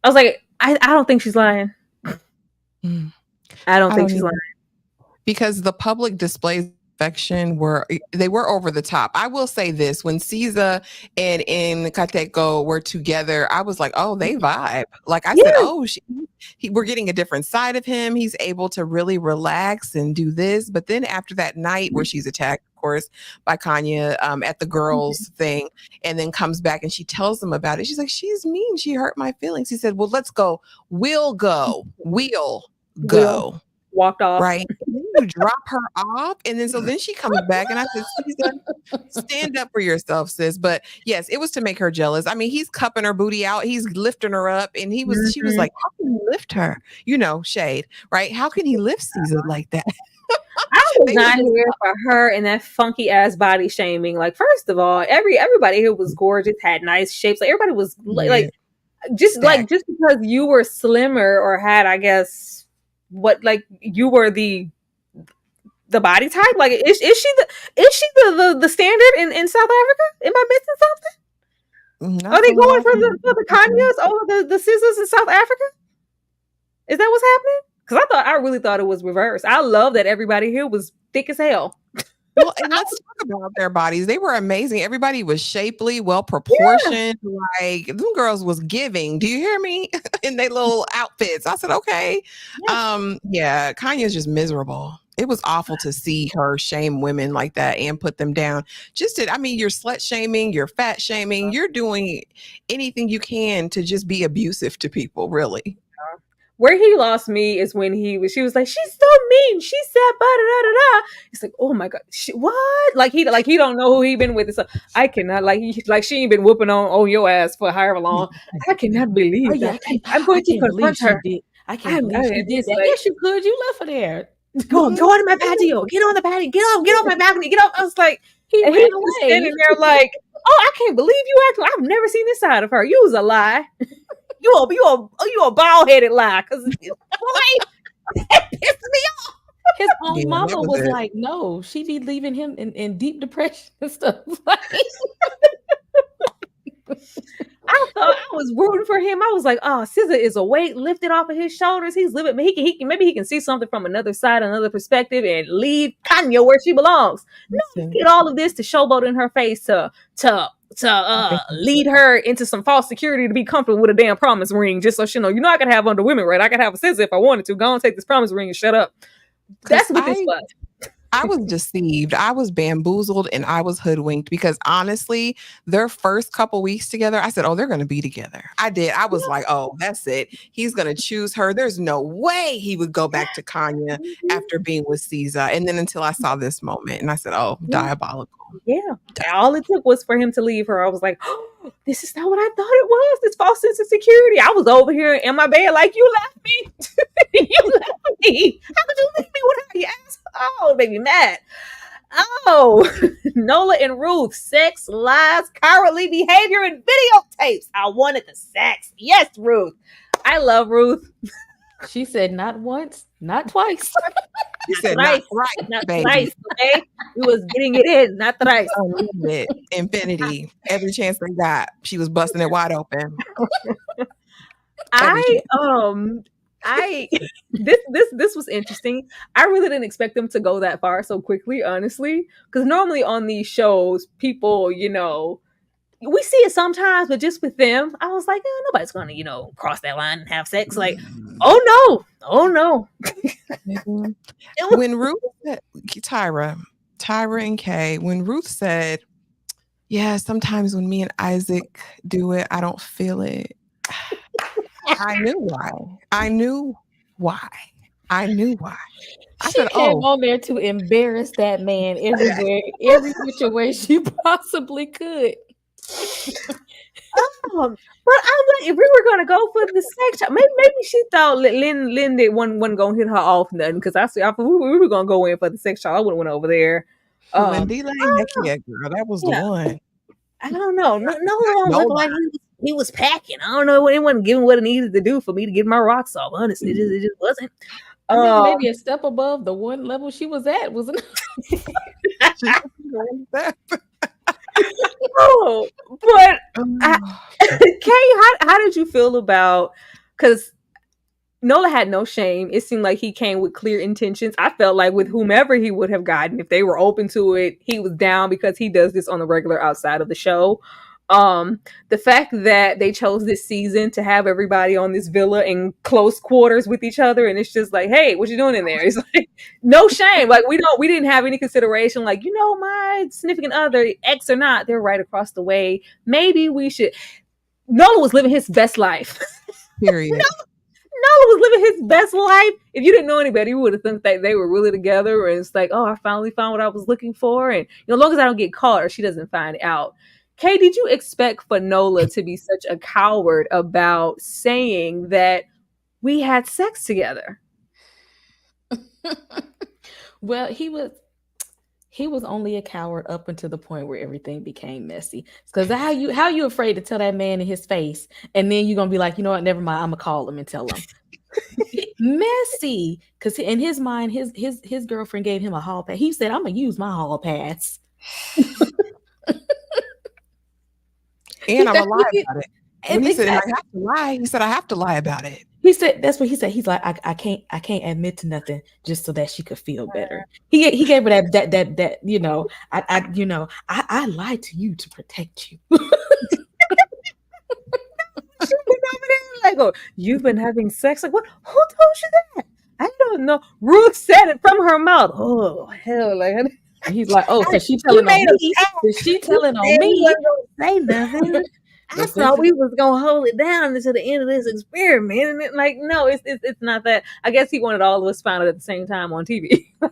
I was like, I don't think she's lying. I don't think she's lying. Because the public displays of affection were over the top. I will say this, when Caesar and Nkateko were together, I was like, oh, they vibe. Like I said, oh, we're getting a different side of him. He's able to really relax and do this. But then after that night where she's attacked, of course, by Kanye at the girls thing, and then comes back and she tells them about it. She's like, she's mean. She hurt my feelings. He said, well, let's go. We'll go. Walked off. Right. And then you drop her off. And then she comes back and I said, stand up for yourself, sis. But yes, it was to make her jealous. I mean, he's cupping her booty out. He's lifting her up. And she was like, how can you lift her? Shade, right? How can he lift Caesar like that? I was not here for her and that funky ass body shaming. Like, first of all, everybody here was gorgeous, had nice shapes. Like, everybody was just because you were slimmer or had, I guess, you were the body type. Like, is she the standard in South Africa? Am I missing something? Are they going for the Kanyas over the scissors in South Africa? Is that what's happening? Because I really thought it was reversed. I love that everybody here was thick as hell. Well, and let's talk about their bodies. They were amazing. Everybody was shapely, well proportioned. Yeah. Like, them girls was giving. Do you hear me? In their little outfits. I said, okay. Yeah, Kanye's just miserable. It was awful to see her shame women like that and put them down. You're slut shaming, you're fat shaming, you're doing anything you can to just be abusive to people, really. Where he lost me is when she was like, she's so mean. She said, da-da-da-da-da. It's like, oh my God, what? Like he don't know who he been with. So I cannot, she ain't been whooping on your ass for however long. I cannot believe that. I'm going to confront her. I can't believe she did that. Yes, you could. You left her there. Go on my patio. Get on the patio. Get off my balcony. Get off. I was like, he was standing there like, oh, I can't believe you actually. I've never seen this side of her. You was a lie. You a bald-headed lie. Because that pissed me off. His own mama was like, no, she be leaving him in deep depression and stuff. I thought I was rooting for him. I was like, oh, SZA is a weight lifted off of his shoulders. He's living. Maybe he can see something from another side, another perspective, and leave Kanye where she belongs. No, get all of this to showboat in her face to lead her into some false security to be comfortable with a damn promise ring, just so she know, I could have under women, right? I could have a SZA if I wanted to. Go and take this promise ring and shut up. That's what this was. I was deceived. I was bamboozled and I was hoodwinked because honestly, their first couple weeks together, I said, oh, they're going to be together. I did. I was like, oh, that's it. He's going to choose her. There's no way he would go back to Kanye after being with Caesar. And then until I saw this moment and I said, oh, diabolical. Yeah. All it took was for him to leave her. I was like, oh, this is not what I thought it was. This false sense of security. I was over here in my bed like, you left me. You left me. How could you leave me with her? You asshole. Oh, it made me mad. Oh, Nola and Ruth, sex, lies, cowardly behavior, and videotapes. I wanted the sex. Yes, Ruth. I love Ruth. She said not once, not twice. She said not right, not baby. Thrice, okay? We was getting it in, not thrice. Infinity. Every chance they got, she was busting it wide open. This was interesting. I really didn't expect them to go that far so quickly, honestly, because normally on these shows, people, we see it sometimes, but just with them, I was like, nobody's gonna, cross that line and have sex. Like, oh no. When Ruth said, Tyra and Kay, when Ruth said, yeah, sometimes when me and Isaac do it, I don't feel it. I knew why. I said, came on there to embarrass that man everywhere, every which way she possibly could. But I'm like, if we were gonna go for the sex, maybe she thought Lynn wasn't gonna hit her off nothing, because I thought we were gonna go in for the sex shot. I would have went over there. Wendy, heck yeah, girl, that was the one. I don't know. No one looked like he was packing. I don't know. It wasn't giving what it needed to do for me to get my rocks off. Honestly, it just wasn't. Maybe a step above the one level she was at, wasn't it? Oh, but Kay, how did you feel about? Because Nola had no shame. It seemed like he came with clear intentions. I felt like with whomever he would have gotten, if they were open to it, he was down because he does this on the regular outside of the show. The fact that they chose this season to have everybody on this villa in close quarters with each other, and it's just like, hey, what you doing in there? It's like no shame. Like we didn't have any consideration. Like, my significant other, ex or not, they're right across the way. Maybe we should. Nola was living his best life. Period. Nola was living his best life. If you didn't know anybody, you would have thought that they were really together. And it's like, oh, I finally found what I was looking for. And as long as I don't get caught or she doesn't find out. Kay, did you expect for Nola to be such a coward about saying that we had sex together? Well, he was only a coward up until the point where everything became messy. Because how you afraid to tell that man in his face, and then you're gonna be like, you know what, never mind, I'm gonna call him and tell him. Messy. Because in his mind, his girlfriend gave him a hall pass. He said, I'm gonna use my hall pass. And I'm gonna lie about it. When he said, I have to lie, he said, I have to lie about it. He said, that's what he said. He's like, I can't admit to nothing just so that she could feel better. He gave her that I lied to you to protect you. Like, oh, you've been having sex? Like, what? Who told you that? I don't know. Ruth said it from her mouth. Oh hell! Like, and he's like, oh, so she telling on me? Is she telling on me? Say nothing. I thought we was gonna hold it down until the end of this experiment, and no, it's not that. I guess he wanted all of us found it at the same time on TV. I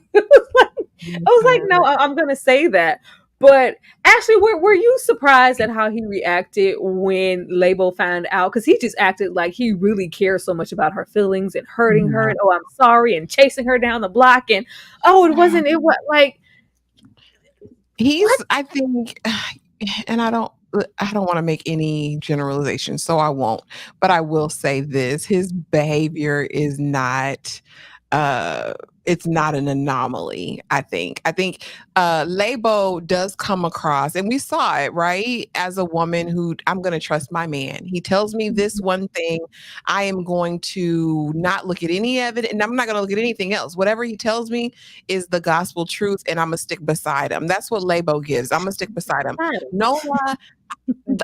was like, no, I'm gonna say that. But actually, were you surprised at how he reacted when Labo found out? Because he just acted like he really cares so much about her feelings and hurting her, and oh, I'm sorry, and chasing her down the block, and oh, it was like he's. What? I think, and I don't want to make any generalization, so I won't. But I will say this: his behavior is not. It's not an anomaly. I think Labo does come across, and we saw it, right, as a woman who, I'm going to trust my man. He tells me this one thing, I am going to not look at any evidence, and I'm not going to look at anything else. Whatever he tells me is the gospel truth, and I'm going to stick beside him. That's what Labo gives. I'm going to stick beside him. Nola,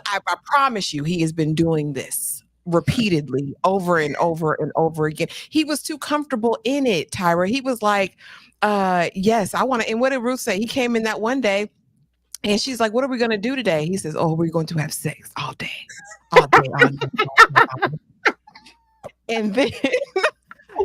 I promise you, he has been doing this repeatedly over and over and over again. He was too comfortable in it, Tyra. He was like, yes, I want to. And what did Ruth say? He came in that one day and she's like, what are we going to do today? He says, oh, we're going to have sex all day. All day, all day, all day. And then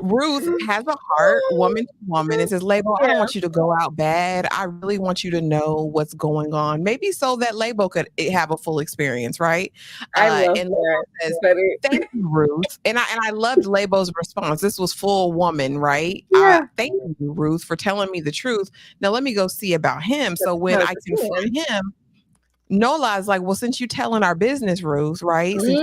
Ruth has a heart, woman to woman, and says, Labo, I don't want you to go out bad. I really want you to know what's going on. Maybe so that Labo could have a full experience, right? I love and that. Says, thank you, Ruth. And I loved Labo's response. This was full woman, right? Yeah. Thank you, Ruth, for telling me the truth. Now let me go see about him. So when I confront him, Nola is like, well, since you telling our business, Ruth, right? Since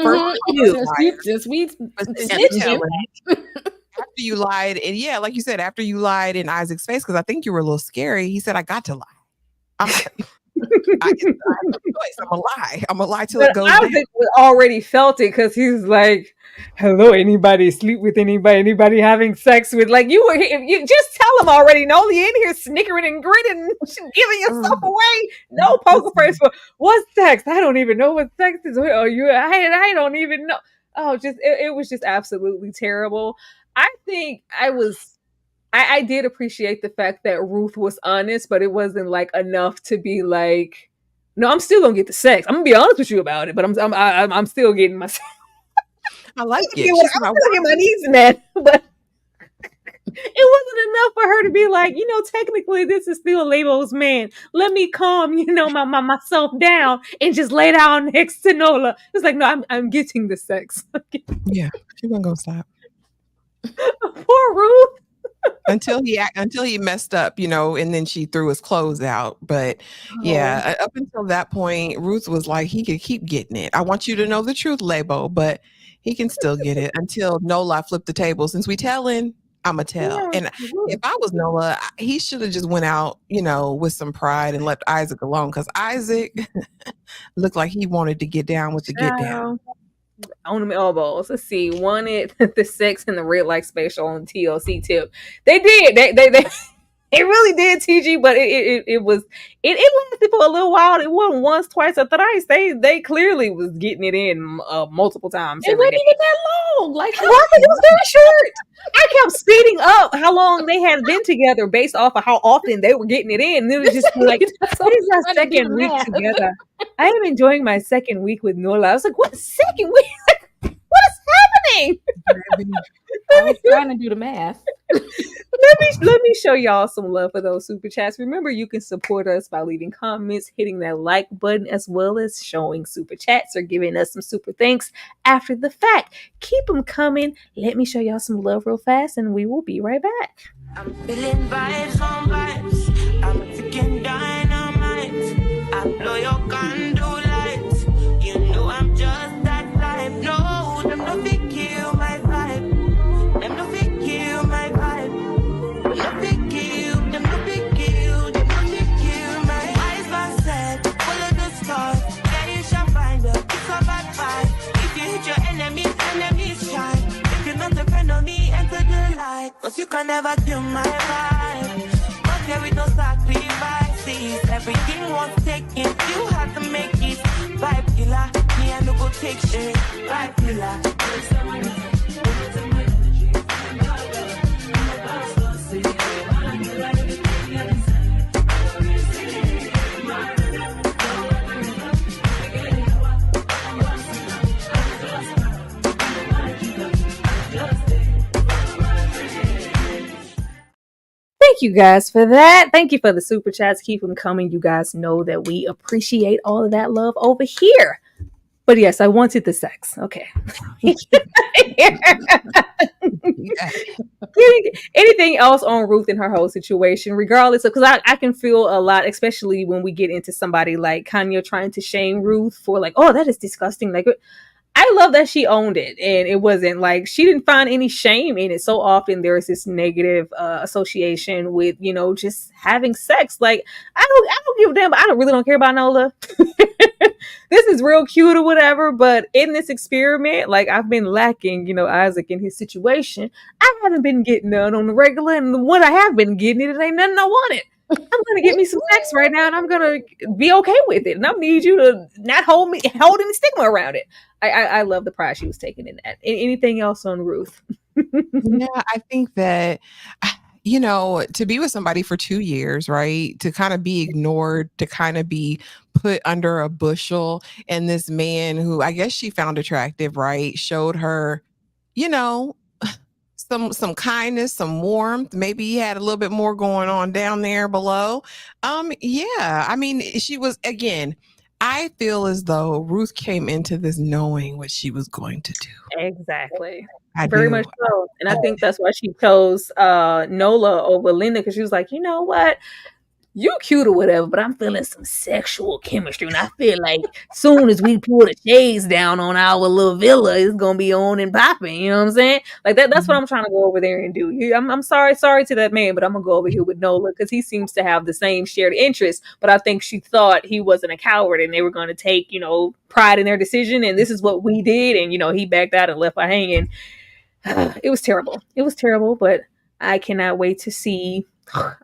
after you lied, and yeah, like you said, after you lied in Isaac's face, because I think you were a little scary, he said, I got to lie. I'm gonna lie till it goes down. Isaac already felt it because he's like, hello, anybody sleep with anybody having sex with, like, you just tell him already. Nola, you in here snickering and grinning, giving yourself away. No poker face. What's sex? I don't even know what sex is. Oh, I don't even know. Oh, it was just absolutely terrible. I think I did appreciate the fact that Ruth was honest, but it wasn't like enough to be like, no, I'm still gonna get the sex. I'm gonna be honest with you about it, but I'm still getting my. I like it. I'm still getting my needs met, but it wasn't enough for her to be like, technically this is still Labo's man. Let me calm, myself down and just lay down next to Nola. It's like, no, I'm getting the sex. Yeah, she wasn't gonna stop. Poor Ruth. until he messed up, and then she threw his clothes out. But yeah, up until that point, Ruth was like, he could keep getting it. I want you to know the truth, Labo, but he can still get it until Nola flipped the table. Since we telling, I'ma tell. Yeah. And if I was Nola, he should have just went out, with some pride and left Isaac alone, because Isaac looked like he wanted to get down with the get down. On them elbows. Let's see. Wanted the sex in the red light spatial on TLC tip. They did. They It really did, TG, but it lasted for a little while. It wasn't once, twice, or thrice. They clearly was getting it in multiple times It every wasn't day. even that long. Like, It was very short. I kept speeding up how long they had been together based off of how often they were getting it in. And it was just like, this so is our trying to do second the week math. together. I am enjoying my second week with Nola. I was like, what second week? What is happening? I was trying to do the math. Let me show y'all some love for those super chats. Remember, you can support us by leaving comments, hitting that like button, as well as showing super chats or giving us some super thanks after the fact. Keep them coming. Let me show y'all some love real fast, and we will be right back. I'm feeling vibes on vibes. I'm freaking dynamite. I blow your candle lights. You know I'm just that type. No, them no fit kill my vibe. Them no fit kill my vibe. No fit kill. Them no fit kill. Them no fit kill my eyes. Are set. Full of the stars. Yeah, you shall find her. It's a bad vibe. If you hit your enemies shine. If you're not a friend of me, enter the light. Cause you can never kill my vibe. But there with no sacrifices. Everything was taken. You had to make it. Vibe killer. Me and no go take shit. Vibe killer. Thank you guys for that. Thank you for the super chats. Keep them coming. You guys know that we appreciate all of that love over here. But yes, I wanted the sex. Okay. Anything else on Ruth and her whole situation, regardless of, because I can feel a lot, especially when we get into somebody like Kanye trying to shame Ruth for like, oh, that is disgusting. Like, I love that she owned it, and it wasn't like she didn't find any shame in it. So often there is this negative association with, you know, just having sex. Like, I don't give a damn. I really don't care about Nola. This is real cute or whatever, but in this experiment, like, I've been lacking, you know, Isaac in his situation. I haven't been getting none on the regular, and what I have been getting, it ain't nothing I wanted. I'm gonna get me some sex right now, and I'm gonna be okay with it. And I need you to not hold any stigma around it. I love the pride she was taking in that. Anything else on Ruth? Yeah, I think that, you know, to be with somebody for 2 years, right? To kind of be ignored, to kind of be put under a bushel, and this man who I guess she found attractive, right? Showed her, you know, some kindness, some warmth. Maybe he had a little bit more going on down there below. Yeah, I mean, she was, again, I feel as though Ruth came into this knowing what she was going to do. Exactly. I Very do. much so. And I think that's why she chose Nola over Linda, because she was like, you know what? You cute or whatever, but I'm feeling some sexual chemistry. And I feel like soon as we pull the shades down on our little villa, it's going to be on and popping. You know what I'm saying? Like that's what I'm trying to go over there and do. I'm sorry to that man, but I'm going to go over here with Nola because he seems to have the same shared interests. But I think she thought he wasn't a coward and they were going to take, you know, pride in their decision. And this is what we did. And, you know, he backed out and left her hanging. It was terrible. It was terrible, but I cannot wait to see.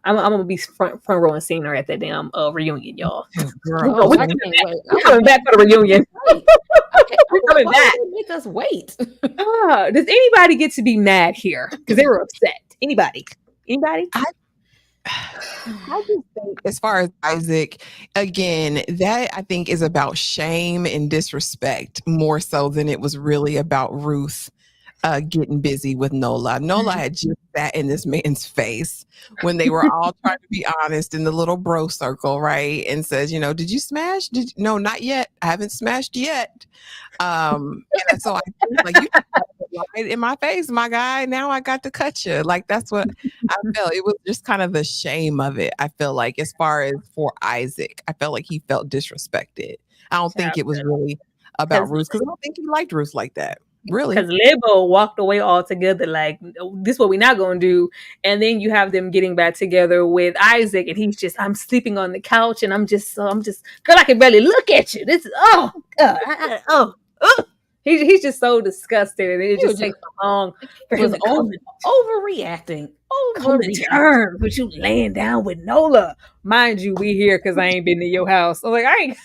I'm gonna be front row and seeing her at that damn reunion, y'all. Girl, We're coming back for the reunion. We're coming back. Make us wait. Does anybody get to be mad here? Because they were upset. Anybody? I just think, as far as Isaac, again, that I think is about shame and disrespect more so than it was really about Ruth getting busy with Nola. Nola had just sat in this man's face when they were all trying to be honest in the little bro circle, right? And says, you know, did you smash? No, not yet. I haven't smashed yet. And so I think, like, you right in my face, my guy. Now I got to cut you. Like, that's what I felt. It was just kind of the shame of it. I feel like, as far as for Isaac, I felt like he felt disrespected. I don't think it was really about Ruth, because I don't think he liked Ruth like that. Really? Because Lebo walked away altogether, like, this is what we're not going to do. And then you have them getting back together with Isaac, and he's just, I'm sleeping on the couch, and I'm just, girl, I can barely look at you. This is, oh, God, He's just so disgusted, and it just takes so long for him to overreacting. Come to terms with you laying down with Nola. Mind you, we here because I ain't been to your house. I was like, I ain't,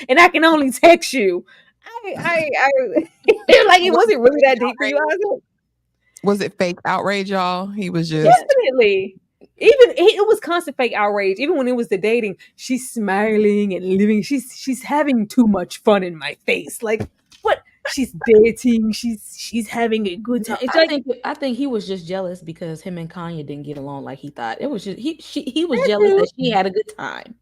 and I can only text you. I like it wasn't really that deep for you. I was like, Was it fake outrage, y'all? He was just definitely. It was constant fake outrage. Even when it was the dating, she's smiling and living. She's having too much fun in my face. Like what? She's dating. She's having a good time. I think he was just jealous because him and Kanye didn't get along like he thought. It was just he was jealous that she had a good time.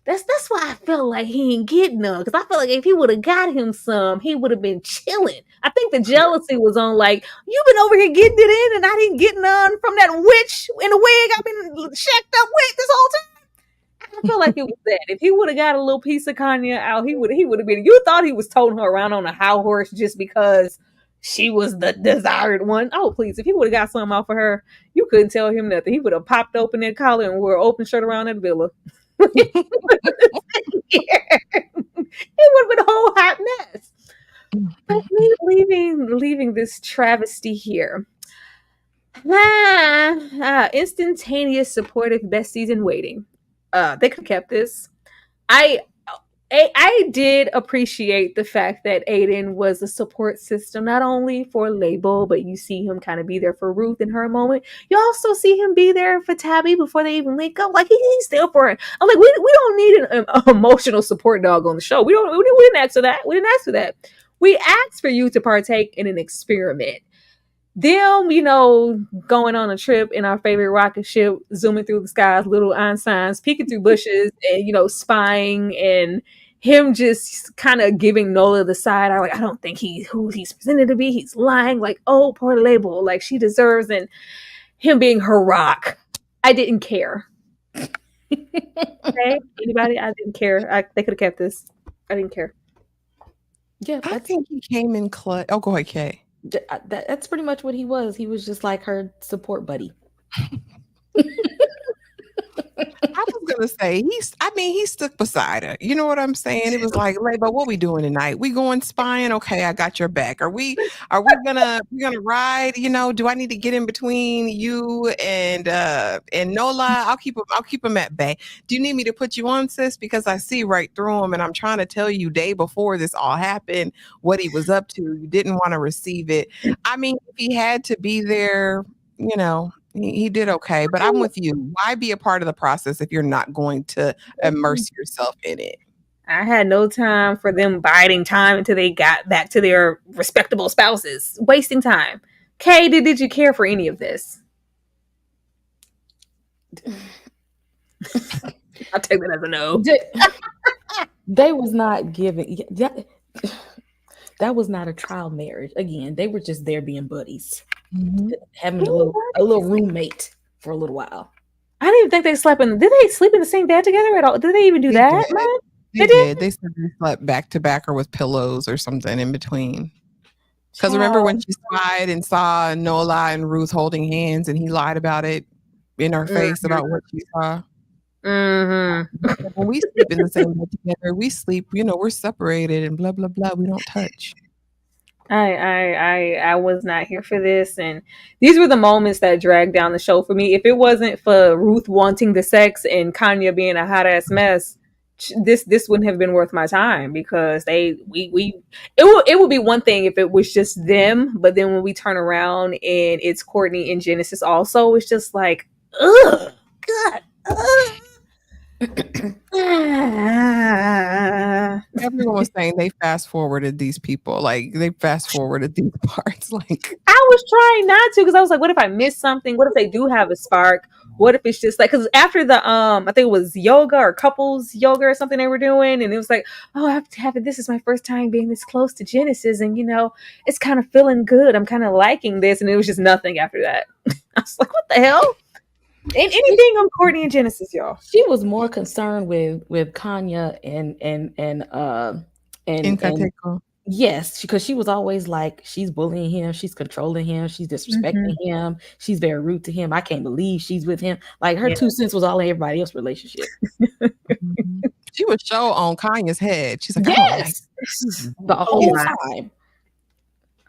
That's why I felt like he ain't getting none. Because I felt like if he would have got him some, he would have been chilling. I think the jealousy was on like, you've been over here getting it in and I didn't get none from that witch in the wig I've been shacked up with this whole time. I feel like it was that. If he would have got a little piece of Kanye out, he would have been. You thought he was toting her around on a high horse just because she was the desired one. Oh, please. If he would have got something off of her, you couldn't tell him nothing. He would have popped open that collar and wore an open shirt around that villa. It would have been a whole hot mess. But leaving this travesty here. Instantaneous supportive besties in waiting. They could have kept this. I did appreciate the fact that Aiden was a support system, not only for Label, but you see him kind of be there for Ruth in her moment. You also see him be there for Tabby before they even link up. Like he's there for it. I'm like, we don't need an emotional support dog on the show. We didn't ask for that. We didn't ask for that. We asked for you to partake in an experiment. Them, going on a trip in our favorite rocket ship, zooming through the skies, little Einsteins, peeking through bushes, and spying, and him just kind of giving Nola the side. I don't think he's who he's presented to be. He's lying. Like, oh, poor Label, like she deserves, and him being her rock. I didn't care. Okay, anybody? I didn't care. They could have kept this. I didn't care. Yeah, I think he came in clutch. Oh, go ahead, Kay. That's pretty much what he was. He was just like her support buddy. I was gonna say he stuck beside her. You know what I'm saying? It was like, Label, what we doing tonight? We going spying? Okay, I got your back. Are we gonna ride? Do I need to get in between you and Nola? I'll keep him at bay. Do you need me to put you on, sis? Because I see right through him, and I'm trying to tell you day before this all happened what he was up to. You didn't want to receive it. I mean, if he had to be there, he did okay, but I'm with you. Why be a part of the process if you're not going to immerse yourself in it? I had no time for them biding time until they got back to their respectable spouses. Wasting time. Kay, did you care for any of this? I'll take that as a no. They was not giving... That was not a trial marriage. Again, they were just there being buddies. Mm-hmm. Having a little roommate for a little while. I didn't even think they slept in. Did they sleep in the same bed together at all? Did they even do that? They did. They slept back to back or with pillows or something in between. Because remember when she spied and saw Nola and Ruth holding hands, and he lied about it in her face about what she saw. Mm-hmm. When we sleep in the same bed together, we sleep. We're separated and blah blah blah. We don't touch. I was not here for this, and these were the moments that dragged down the show for me. If it wasn't for Ruth wanting the sex and Kanye being a hot ass mess, this wouldn't have been worth my time, because it would be one thing if it was just them, but then when we turn around and it's Courtney and Genesis also, it's just like, ugh, God, ugh. Everyone was saying they fast forwarded these people, like they fast forwarded these parts. Like, I was trying not to, because I was like, what if I missed something? What if they do have a spark? What if it's just like, because after the I think it was yoga or couples yoga or something they were doing, and it was like, oh, I have to have it. This is my first time being this close to Genesis, and it's kind of feeling good. I'm kind of liking this, and it was just nothing after that. I was like, what the hell? Anything on Courtney and Genesis, y'all? She was more concerned with Kanye and yes, because she was always like, she's bullying him, she's controlling him, she's disrespecting him, she's very rude to him. I can't believe she's with him. Like her 2 cents was all in everybody else's relationship. She would show on Kanye's head. She's like, yes, the whole time.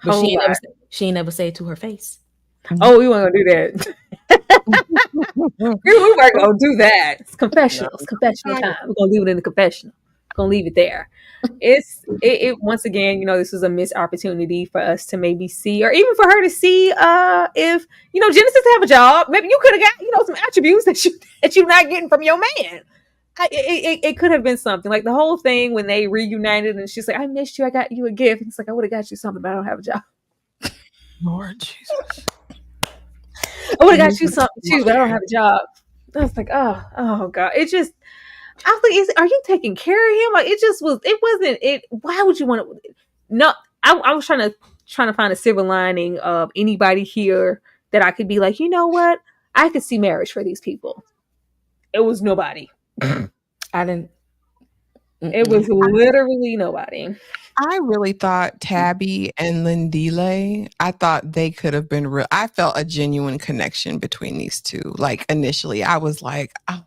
But she ain't never say it to her face. Oh, we weren't gonna do that. We weren't gonna do that. It's confessional. It's confessional time. We're gonna leave it in the confessional. Gonna leave it there. It once again, this was a missed opportunity for us to maybe see, or even for her to see, if Genesis have a job. Maybe you could have got some attributes that you're not getting from your man. It could have been something like the whole thing when they reunited, and she's like, "I missed you. I got you a gift." It's like, I would have got you something, but I don't have a job. Lord Jesus. I would have got you something too, but I don't have a job. I was like, oh God. It just, I was like, are you taking care of him? Like, it wasn't it. Why would you want to? No, I was trying to find a silver lining of anybody here that I could be like, you know what? I could see marriage for these people. It was nobody. I didn't. It was literally nobody. I really thought Tabby and Lindile, I thought they could have been real. I felt a genuine connection between these two. Like initially, I was like, oh,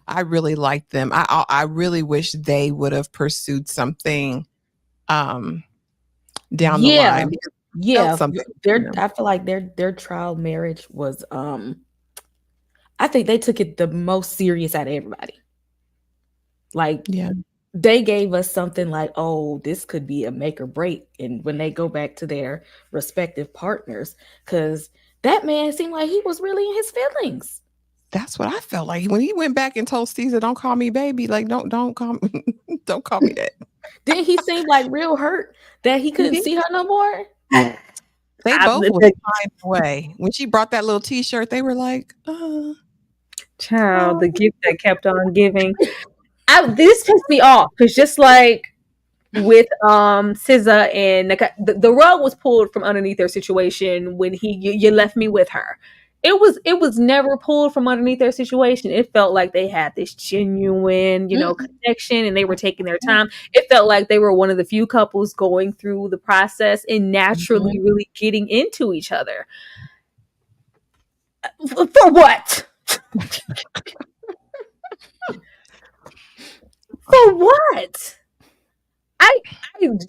I really liked them. I really wish they would have pursued something down the line. Yeah. I feel like their trial marriage was I think they took it the most serious out of everybody. Like, yeah. They gave us something like, oh, this could be a make or break. And when they go back to their respective partners, because that man seemed like he was really in his feelings. That's what I felt like when he went back and told Caesar, "Don't call me baby." Like, don't call me that. Didn't he seem like real hurt that he couldn't see her no more? They both were fine away. When she brought that little T-shirt, they were like, child, the gift that kept on giving. This pissed me off because just like with SZA and the rug was pulled from underneath their situation when you left me with her. It was never pulled from underneath their situation. It felt like they had this genuine, connection, and they were taking their time. It felt like they were one of the few couples going through the process and naturally really getting into each other. For what? For what?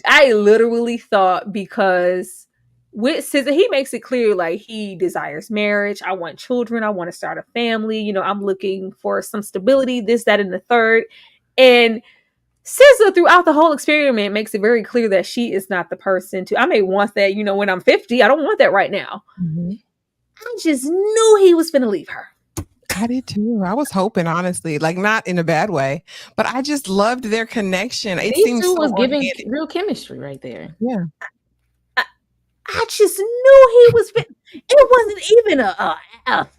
I literally thought because with SZA, he makes it clear like he desires marriage. I want children. I want to start a family. I'm looking for some stability, this, that, and the third. And SZA throughout the whole experiment makes it very clear that she is not the person I may want that, when I'm 50. I don't want that right now. Mm-hmm. I just knew he was going to leave her. I did too. I was hoping, honestly, like not in a bad way, but I just loved their connection. It seems so was giving organic. Real chemistry right there. Yeah. I just knew he was. It wasn't even a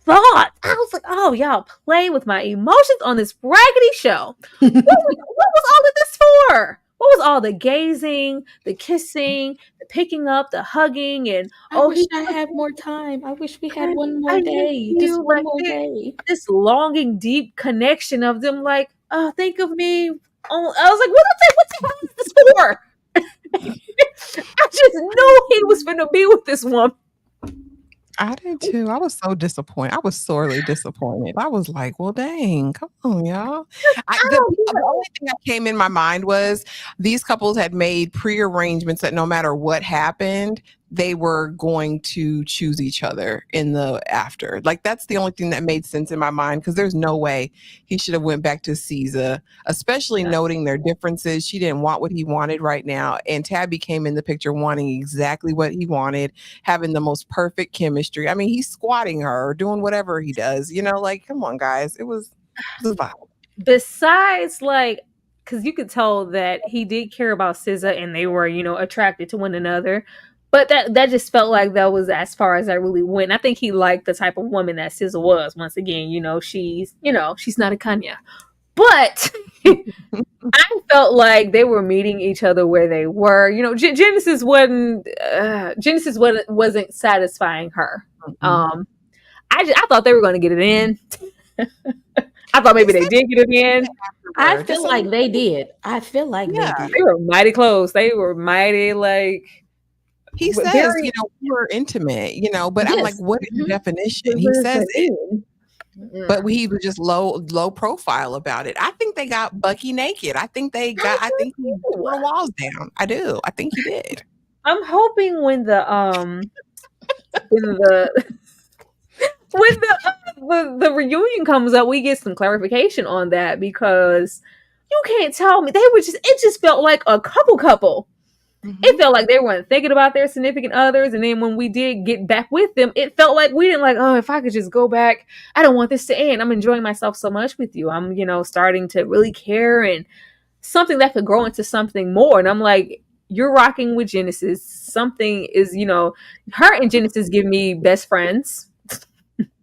thought. I was like, oh, y'all play with my emotions on this raggedy show. What was all of this for? What was all the gazing, the kissing, the picking up, the hugging, and I wish I had more time. I wish we had one more day. Just one more day. This longing, deep connection of them, like, oh, think of me. Oh, I was like, what's this for? I just knew he was going to be with this woman. I did too. I was so disappointed. I was sorely disappointed. I was like, well, dang, come on, y'all. The only thing that came in my mind was these couples had made pre-arrangements that no matter what happened, they were going to choose each other in the after. Like, that's the only thing that made sense in my mind, because there's no way he should have went back to Caesar, especially noting their differences. She didn't want what he wanted right now. And Tabby came in the picture wanting exactly what he wanted, having the most perfect chemistry. I mean, he's squatting her, doing whatever he does, like, come on, guys. It was wild. Besides, like, because you could tell that he did care about SZA and they were, attracted to one another. But that just felt like that was as far as I really went. I think he liked the type of woman that SZA was. Once again, she's not a Kanye. But I felt like they were meeting each other where they were. Genesis wasn't satisfying her. Mm-hmm. I thought they were going to get it in. I thought maybe they did get it in. I feel like they did. They did. They were mighty close. They were mighty like. He says, we were intimate, but yes. I'm like, what is the definition? He says it, but he was just low profile about it. I think they got Bucky naked. I think he tore the walls down. I do. I think he did. I'm hoping when the when the reunion comes up, we get some clarification on that because you can't tell me it just felt like a couple. It felt like they weren't thinking about their significant others, and then when we did get back with them, it felt like we didn't like, oh, if I could just go back, I don't want this to end. I'm enjoying myself so much with you. I'm, starting to really care and something that could grow into something more. And I'm like, you're rocking with Genesis. Something is, her and Genesis give me best friends.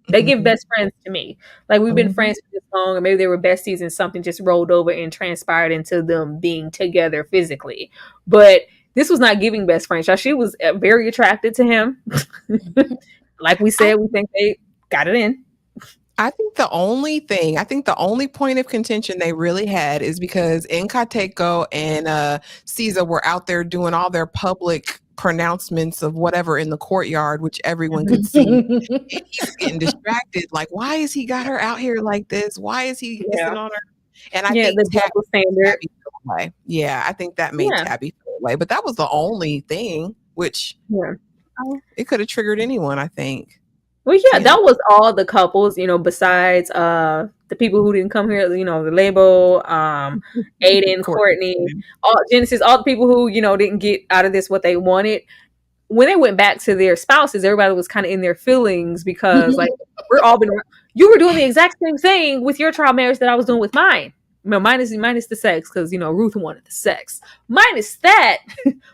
They give best friends to me. Like, we've been friends for this long, or maybe they were besties and something just rolled over and transpired into them being together physically. But this was not giving best friends. She was very attracted to him. Like we said, we think they got it in. I think the only point of contention they really had is because Nkateko and Caesar were out there doing all their public pronouncements of whatever in the courtyard, which everyone could see. And he's getting distracted. Like, why has he got her out here like this? Why is he kissing on her? And I think the double standard. Yeah, I think that made Tabby feel away. But that was the only thing, which it could have triggered anyone, I think. Well, that was all the couples, besides the people who didn't come here, the label, Aiden, Courtney, all Genesis, all the people who, didn't get out of this what they wanted. When they went back to their spouses, everybody was kind of in their feelings because, like, you were doing the exact same thing with your trial marriage that I was doing with mine. Minus the sex, because Ruth wanted the sex. Minus that,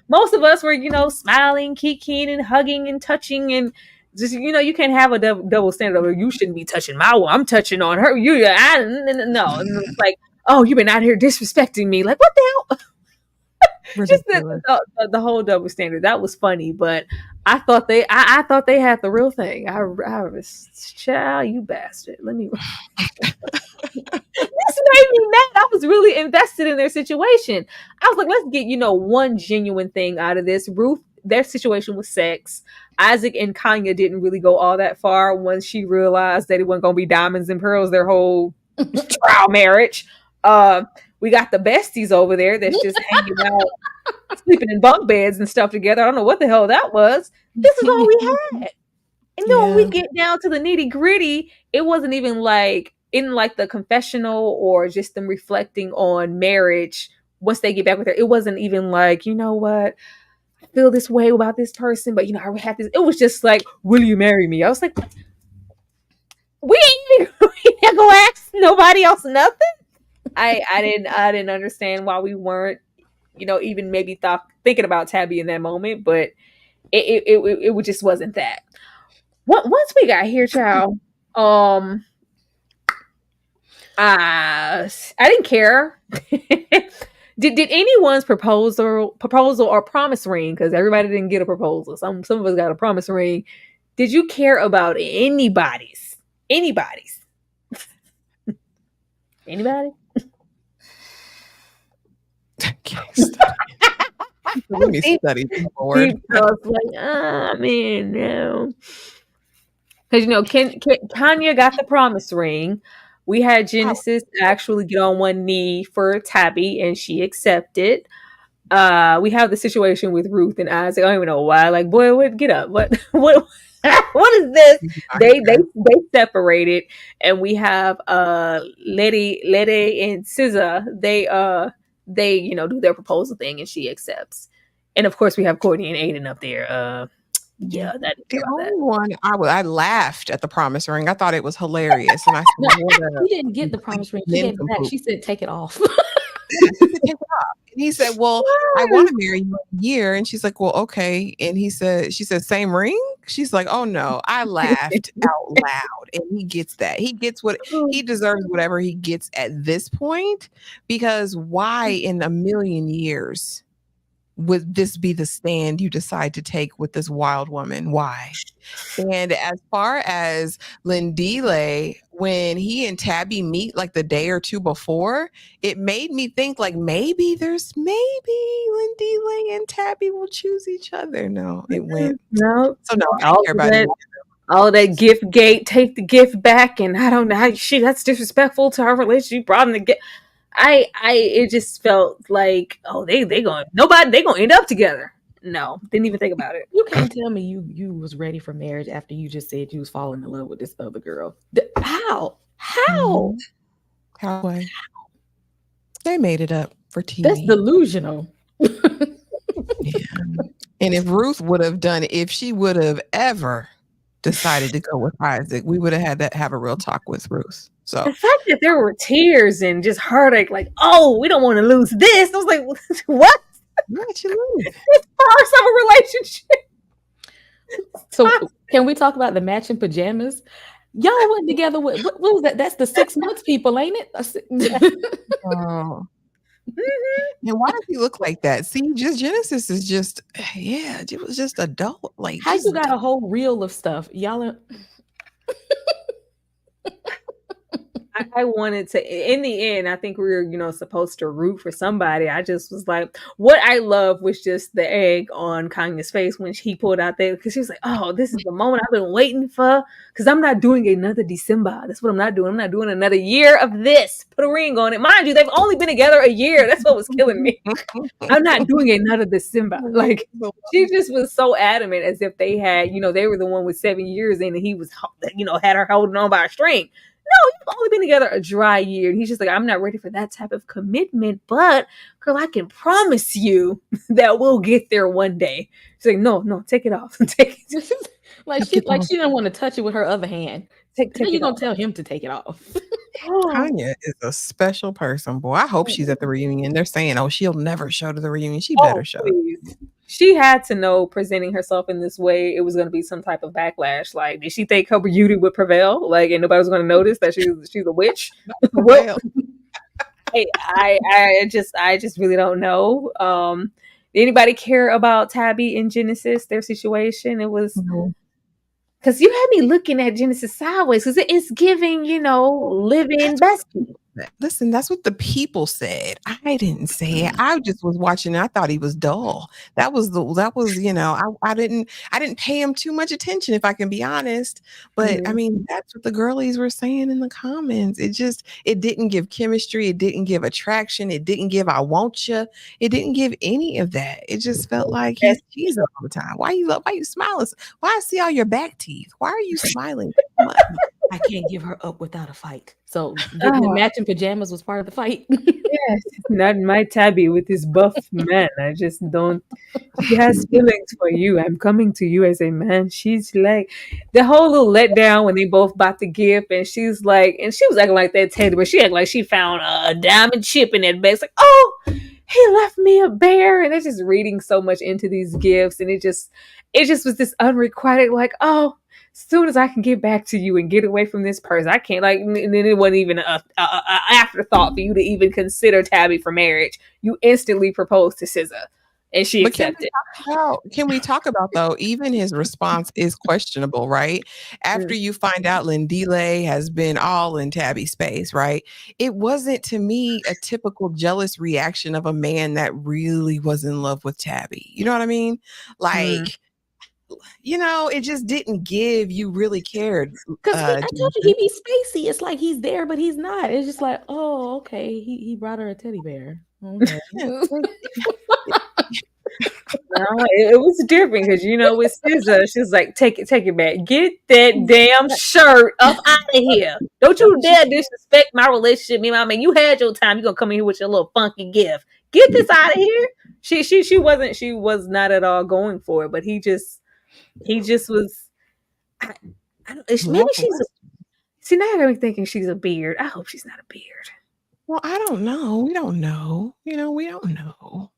most of us were smiling, kikiing, and hugging and touching, and just you can't have a double standard over. You shouldn't be touching my one. I'm touching on her. No, and it's like, oh, you've been out here disrespecting me. Like, what the hell? Just the whole double standard. That was funny, but I thought they had the real thing. I was, child, you bastard. Let me. This made me mad. I was really invested in their situation. I was like, let's get one genuine thing out of this. Ruth, their situation was sex. Isaac and Kanya didn't really go all that far once she realized that it wasn't gonna be diamonds and pearls their whole trial marriage. We got the besties over there that's just hanging out, sleeping in bunk beds and stuff together. I don't know what the hell that was. This is all we had. And then when we get down to the nitty gritty, it wasn't even like in like the confessional or just them reflecting on marriage once they get back with her. It wasn't even like, you know what, I feel this way about this person, but I had this. It was just like, will you marry me? I was like, we ain't gonna ask nobody else nothing. I didn't understand why we weren't, even maybe thinking about Tabby in that moment, but it just wasn't that. Once we got here, child, I didn't care. Did anyone's proposal or promise ring? Because everybody didn't get a proposal. Some of us got a promise ring. Did you care about anybody's? Anybody? Let me study the board. No. Because Kanya got the promise ring. We had Genesis actually get on one knee for Tabby, and she accepted. We have the situation with Ruth and Isaac. I don't even know why. Like, boy, what? Get up! What is this? They separated, and we have Lede and SZA. They do their proposal thing, and she accepts. And of course, we have Courtney and Aiden up there. That the only one I laughed at the promise ring. I thought it was hilarious, and I said, "He didn't get the promise ring. She gave it back. She said, take it off." Take it off. And he said, "Well, I want to marry you in a year." And she's like, "Well, okay." And she said, "Same ring?" She's like, "Oh no!" I laughed out loud, and he gets that. He gets what he deserves, whatever he gets at this point. Because why in a million years would this be the stand you decide to take with this wild woman? Why? And as far as Lindile, when he and Tabby meet like the day or two before, it made me think like maybe Lindile and Tabby will choose each other. No, it went. No. So no, I don't care about it. All that gift gate, take the gift back, and I don't know how that's disrespectful to our relationship. You brought him the gift. It just felt like, oh, they gonna end up together. No, didn't even think about it. You can't tell me you was ready for marriage after you just said you was falling in love with this other girl. How? Mm-hmm. Halfway. They made it up for TV. That's delusional. Yeah. And if Ruth would have done it, if she would have ever decided to go with Isaac, we would have had to have a real talk with Ruth. So the fact that there were tears and just heartache, like, oh, we don't want to lose this. I was like, what? What you lose? It's parts of a relationship. So can we talk about the matching pajamas? Y'all went together with what was that? That's the 6 months people, ain't it? Oh. And why does he look like that? See, just Genesis is just, yeah, it was just adult. Like, how you got a whole reel of stuff? Y'all are... I wanted to, in the end, I think we were, supposed to root for somebody. I just was like, what I love was just the egg on Kanye's face when he pulled out there, because she was like, oh, this is the moment I've been waiting for, because I'm not doing another December. That's what I'm not doing. I'm not doing another year of this. Put a ring on it. Mind you, they've only been together a year. That's what was killing me. I'm not doing another December. Like, she just was so adamant as if they had, they were the one with 7 years in and he was, had her holding on by a string. No, you've only been together a dry year. And he's just like, I'm not ready for that type of commitment. But, girl, I can promise you that we'll get there one day. She's like, no, take it off. Take it. She didn't want to touch it with her other hand. Take you gonna tell him to take it off? Kanye is a special person, boy. I hope she's at the reunion. They're saying, oh, she'll never show to the reunion. She better show. Please. She had to know presenting herself in this way, it was going to be some type of backlash. Like, did she think her beauty would prevail? Like, and nobody was going to notice that she's a witch? Well, I just really don't know. Anybody care about Tabby and Genesis, their situation? It was because you had me looking at Genesis sideways because it's giving, living bestie. Listen, that's what the people said. I didn't say it. I just was watching it. I thought he was dull. That was I didn't pay him too much attention, if I can be honest. But I mean, that's what the girlies were saying in the comments. It didn't give chemistry. It didn't give attraction. It didn't give I want you. It didn't give any of that. It just felt like he's cheesing all the time. Why you smiling? Why I see all your back teeth? Why are you smiling? I can't give her up without a fight. So the matching pajamas was part of the fight. Yes, not my Tabby with his buff man. I just don't. She has feelings for you. I'm coming to you as a man. She's like the whole little letdown when they both bought the gift, and she's like, and she was acting like that teddy bear. She acted like she found a diamond chip in that bag. It's like, oh, he left me a bear, and they're just reading so much into these gifts, and it just was this unrequited, like, oh. As soon as I can get back to you and get away from this person, I can't, like, and then it wasn't even a afterthought for you to even consider Tabby for marriage. You instantly proposed to SZA, and she accepted. Can we talk about, though, even his response is questionable, right? After you find out Lindile has been all in Tabby's space, right? It wasn't, to me, a typical jealous reaction of a man that really was in love with Tabby. You know what I mean? Like... it just didn't give you really cared. Because I told you he be spacey. It's like he's there, but he's not. It's just like, oh, okay. He brought her a teddy bear. Okay. No, it was different because with SZA, she's like, take it back. Get that damn shirt up out of here. Don't you dare disrespect my relationship. Me and my man, you had your time. You're gonna come in here with your little funky gift. Get this out of here. She was not at all going for it, but he just was. Maybe see, now I got me thinking she's a beard. I hope she's not a beard. Well, I don't know. We don't know. We don't know.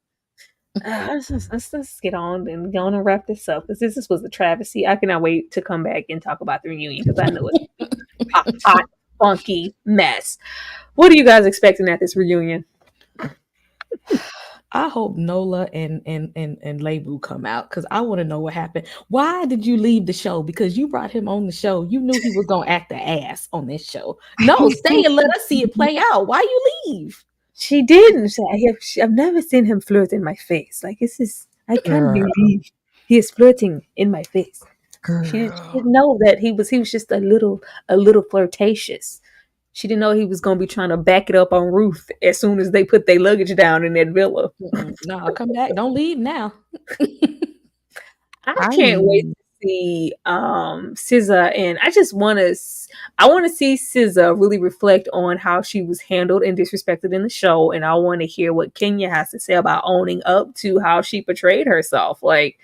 Let's get on and go on and wrap this up, because this was a travesty. I cannot wait to come back and talk about the reunion, because I know it's a hot, funky mess. What are you guys expecting at this reunion? I hope Nola and Lebu come out, because I want to know what happened. Why did you leave the show? Because you brought him on the show. You knew he was gonna act the ass on this show. No, stay and let us see it play out. Why you leave? She didn't. I've never seen him flirt in my face. Like, this is, I can't believe he is flirting in my face. She didn't know that he was just a little flirtatious. She didn't know he was going to be trying to back it up on Ruth as soon as they put their luggage down in that villa. No, come back. Don't leave now. I can't wait to see SZA, and I want to see SZA really reflect on how she was handled and disrespected in the show, and I want to hear what Kenya has to say about owning up to how she portrayed herself. Like,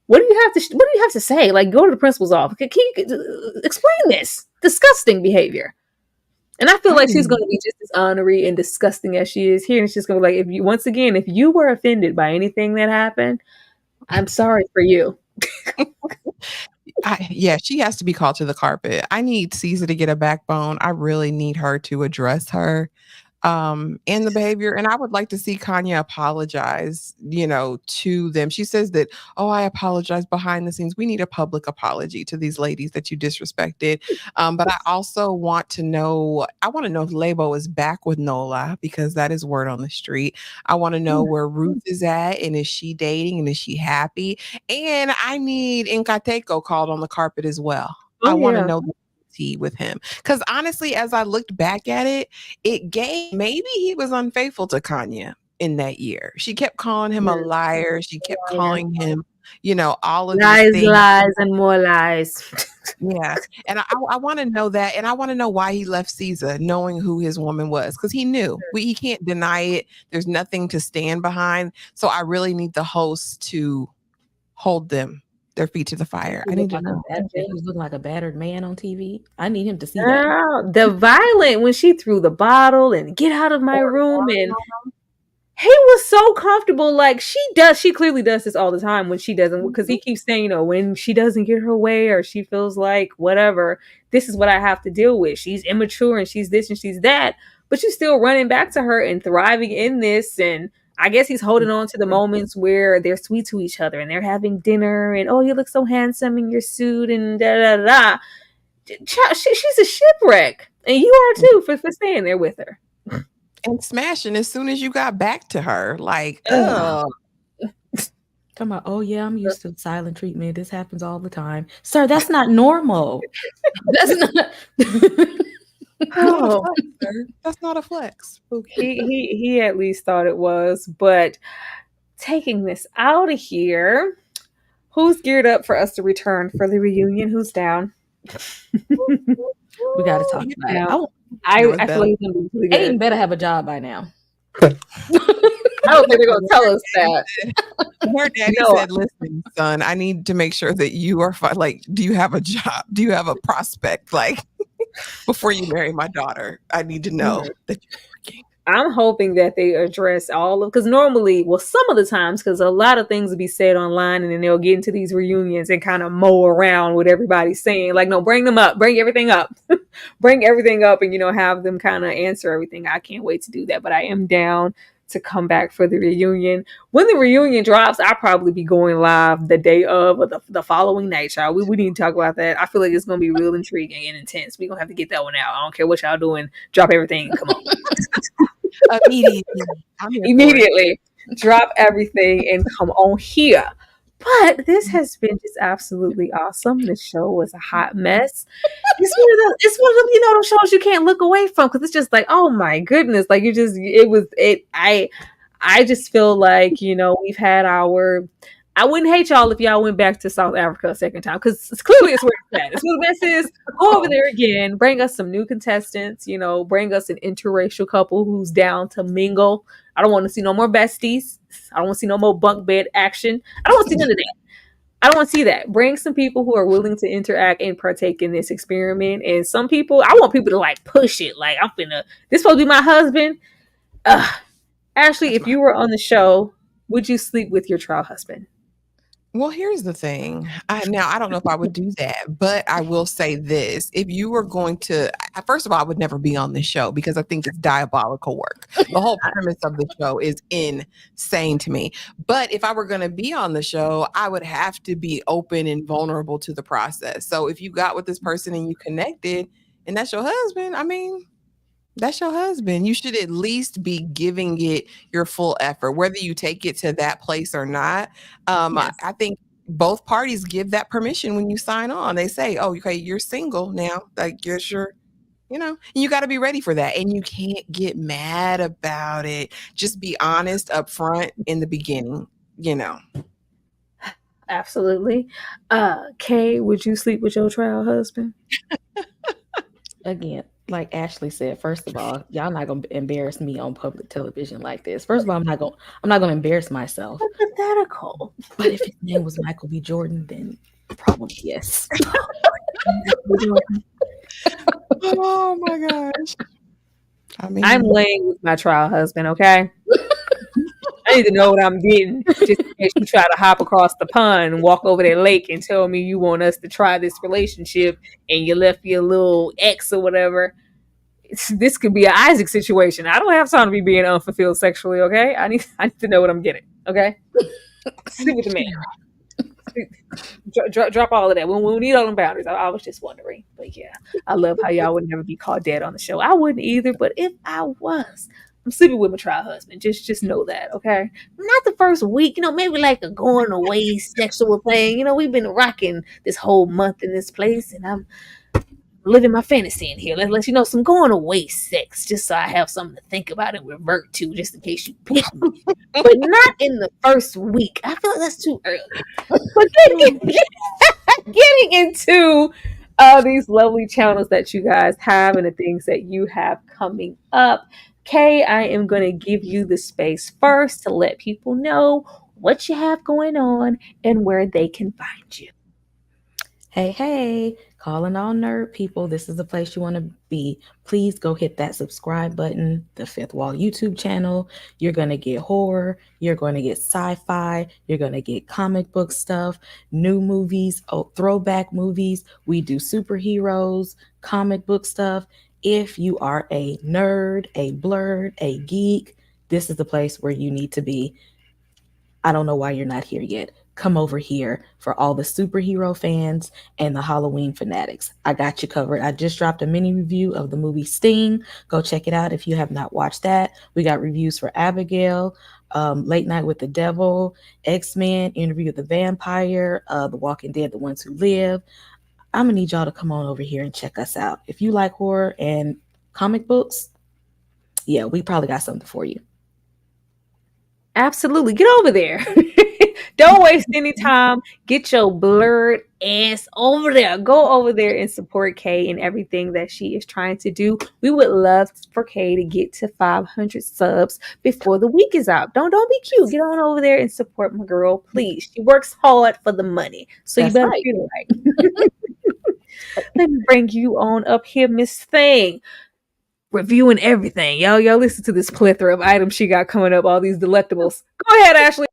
what do you have to say? Like, go to the principal's office. Can you explain this disgusting behavior? And I feel like she's going to be just as honorary and disgusting as she is here. And it's just going to be like, if you were offended by anything that happened, I'm sorry for you. Yeah, she has to be called to the carpet. I need Caesar to get a backbone. I really need her to address her and the behavior. And I would like to see Kanye apologize, to them. She says that, oh, I apologize behind the scenes. We need a public apology to these ladies that you disrespected. But I want to know if Lebo is back with Nola, because that is word on the street. I want to know where Ruth is at, and is she dating, and is she happy? And I need Nkateko called on the carpet as well. I want to know the tea with him. Because honestly, as I looked back at it, maybe he was unfaithful to Kanye in that year. She kept calling him a liar. She kept calling him, all of these things. Lies, and more lies. Yeah. And I want to know that. And I want to know why he left Caesar, knowing who his woman was, because he knew. He can't deny it. There's nothing to stand behind. So I really need the host to hold their feet to the fire. I need to know. He was looking like a battered man on TV. I need him to see that. The violent, when she threw the bottle and get out of my room, and he was so comfortable. Like, she clearly does this all the time when she doesn't, because he keeps saying, when she doesn't get her way, or she feels like whatever, this is what I have to deal with. She's immature and she's this and she's that, but she's still running back to her and thriving in this. And I guess he's holding on to the moments where they're sweet to each other and they're having dinner and, oh, you look so handsome in your suit and da da da. She's a shipwreck, and you are too for staying there with her and smashing as soon as you got back to her. Like, oh, come on. Oh yeah, I'm used to silent treatment. This happens all the time, sir. That's not normal. That's not. Oh, that's not a flex. He at least thought it was. But taking this out of here, who's geared up for us to return for the reunion? Who's down? We got to talk about it. I feel like he's gonna be really good. Aiden better have a job by now. I don't think they're gonna tell us that. Her daddy said, "Listen, son, I need to make sure that you are fine. Like, do you have a job? Do you have a prospect? Like, before you marry my daughter, I need to know that you're working." I'm hoping that they address all of, because normally, some of the times, because a lot of things will be said online, and then they'll get into these reunions and kind of mow around what everybody's saying. Like, no, bring them up, bring everything up, bring everything up, and have them kind of answer everything. I can't wait to do that, but I am down to come back for the reunion. When the reunion drops, I'll probably be going live the day of, or the following night, y'all. We need to talk about that. I feel like it's going to be real intriguing and intense. We're going to have to get that one out. I don't care what y'all doing. Drop everything. Come on. Immediately. Drop everything and come on here. But this has been just absolutely awesome. This show was a hot mess. It's one of them, those shows you can't look away from, because it's just like, oh my goodness, like I just feel like we've had our. I wouldn't hate y'all if y'all went back to South Africa a second time, because clearly it's where it's at. It's where the best is. Go over there again. Bring us some new contestants. Bring us an interracial couple who's down to mingle. I don't want to see no more besties. I don't want to see no more bunk bed action. I don't want to see none of that. I don't want to see that. Bring some people who are willing to interact and partake in this experiment. And some people, I want people to like push it. Like, this supposed to be my husband. Ashley, if you were on the show, would you sleep with your trial husband? Well, here's the thing. I don't know if I would do that, but I will say this. If you were going to, first of all, I would never be on this show, because I think it's diabolical work. The whole premise of the show is insane to me. But if I were going to be on the show, I would have to be open and vulnerable to the process. So if you got with this person and you connected, and that's your husband, that's your husband. You should at least be giving it your full effort, whether you take it to that place or not. Yes. I think both parties give that permission when you sign on. They say, oh, okay, you're single now. Like, you're sure, you got to be ready for that. And you can't get mad about it. Just be honest up front in the beginning, Absolutely. Kay, would you sleep with your trial husband? Again, like Ashley said, first of all, y'all not gonna embarrass me on public television like this. First of all, I'm not gonna embarrass myself. Hypothetical. But if his name was Michael B. Jordan, then probably yes. Oh my gosh. I mean, I'm laying with my trial husband, okay? I need to know what I'm getting. Just in case you try to hop across the pond and walk over that lake and tell me you want us to try this relationship and you left your little ex or whatever. This could be an Isaac situation. I don't have time to be being unfulfilled sexually, okay? I need to know what I'm getting, okay? Sleep with the man. Drop all of that. We need all them boundaries. I was just wondering. But yeah, I love how y'all would never be called dead on the show. I wouldn't either, but if I was, I'm sleeping with my trial husband. Just know that, okay? Not the first week, maybe like a going away sexual thing. We've been rocking this whole month in this place, and I'm living my fantasy in here. Let's some going away sex, just so I have something to think about and revert to, just in case you pick me. But not in the first week. I feel like that's too early. But getting into these lovely channels that you guys have and the things that you have coming up. Kay, I am going to give you the space first to let people know what you have going on and where they can find you. Hey, calling all nerd people. This is the place you want to be. Please go hit that subscribe button, the Fifth Wall YouTube channel. You're going to get horror. You're going to get sci-fi. You're going to get comic book stuff, new movies, throwback movies. We do superheroes, comic book stuff. If you are a nerd, a blurred, a geek, this is the place where you need to be. I don't know why you're not here yet. Come over here for all the superhero fans and the Halloween fanatics. I got you covered. I just dropped a mini review of the movie Sting. Go check it out if you have not watched that. We got reviews for Abigail, Late Night with the Devil, X-Men, Interview with the Vampire, The Walking Dead, The Ones Who Live. I'm going to need y'all to come on over here and check us out. If you like horror and comic books, yeah, we probably got something for you. Absolutely. Get over there. Don't waste any time. Get your blurred ass over there. Go over there and support Kay and everything that she is trying to do. We would love for Kay to get to 500 subs before the week is out. Don't be cute. Get on over there and support my girl, please. She works hard for the money. So That's you better right. feel it right. Let me bring you on up here, Miss Thing. Reviewing everything. Y'all listen to this plethora of items she got coming up, all these delectables. Go ahead, Ashley.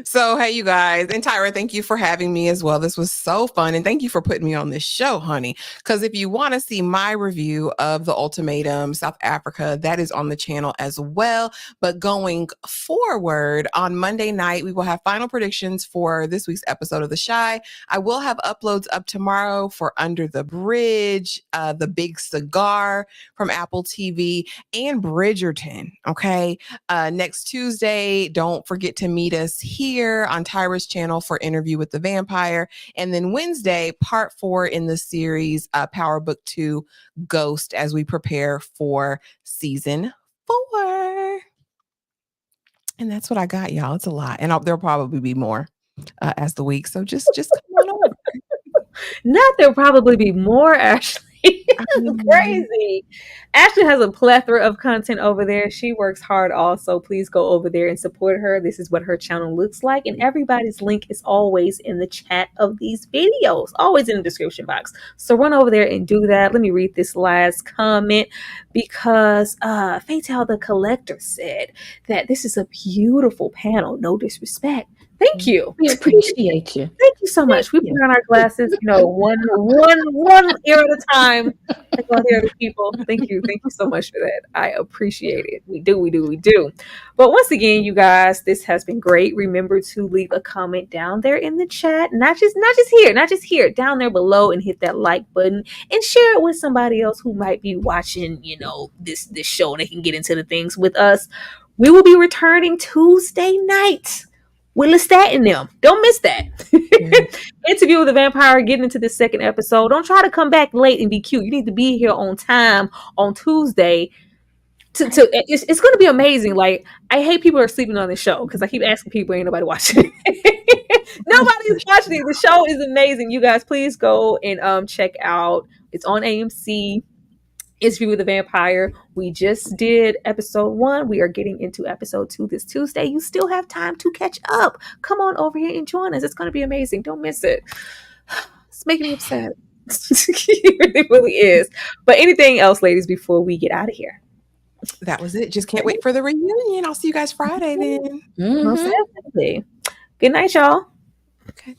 So, hey, you guys, and Tyra, thank you for having me as well. This was so fun. And thank you for putting me on this show, honey. Because if you want to see my review of the Ultimatum South Africa, that is on the channel as well. But going forward, on Monday night, we will have final predictions for this week's episode of The Shy. I will have uploads up tomorrow for Under the Bridge, The Big Cigar from Apple TV, and Bridgerton. Okay. Next Tuesday, don't forget to meet us here on Tyra's channel for Interview with the Vampire. And then Wednesday, part 4 in the series, Power Book 2, Ghost, as we prepare for season 4. And that's what I got, y'all. It's a lot. And there'll probably be more as the week. So just come on over. Not there'll probably be more, Ashley. It's crazy. Ashley has a plethora of content over there. She works hard also. Please go over there and support her. This is what her channel looks like. And everybody's link is always in the chat of these videos, always in the description box. So run over there and do that. Let me read this last comment because Fatal the Collector said that this is a beautiful panel. No disrespect. Thank you. We appreciate you. Thank you so much. We put on our glasses, one ear at a time. Like all the other people. Thank you. Thank you so much for that. I appreciate it. We do. But once again, you guys, this has been great. Remember to leave a comment down there in the chat. Not just here, down there below, and hit that like button and share it with somebody else who might be watching, this show, and they can get into the things with us. We will be returning Tuesday night with Lestat in them. Don't miss that. Interview with the Vampire, getting into the second episode. Don't try to come back late and be cute. You need to be here on time on Tuesday It's going to be amazing. Like, I hate people are sleeping on the show because I keep asking people, ain't nobody watching. Nobody's watching it. The show is amazing. You guys, please go and check out. It's on AMC. Interview with the Vampire. We just did episode 1. We are getting into episode 2 this Tuesday. You still have time to catch up. Come on over here and join us. It's going to be amazing. Don't miss it. It's making me upset. It really is. But anything else, ladies, before we get out of here? That was it. Just can't wait for the reunion. I'll see you guys Friday then. Most definitely. Good night, y'all. Okay.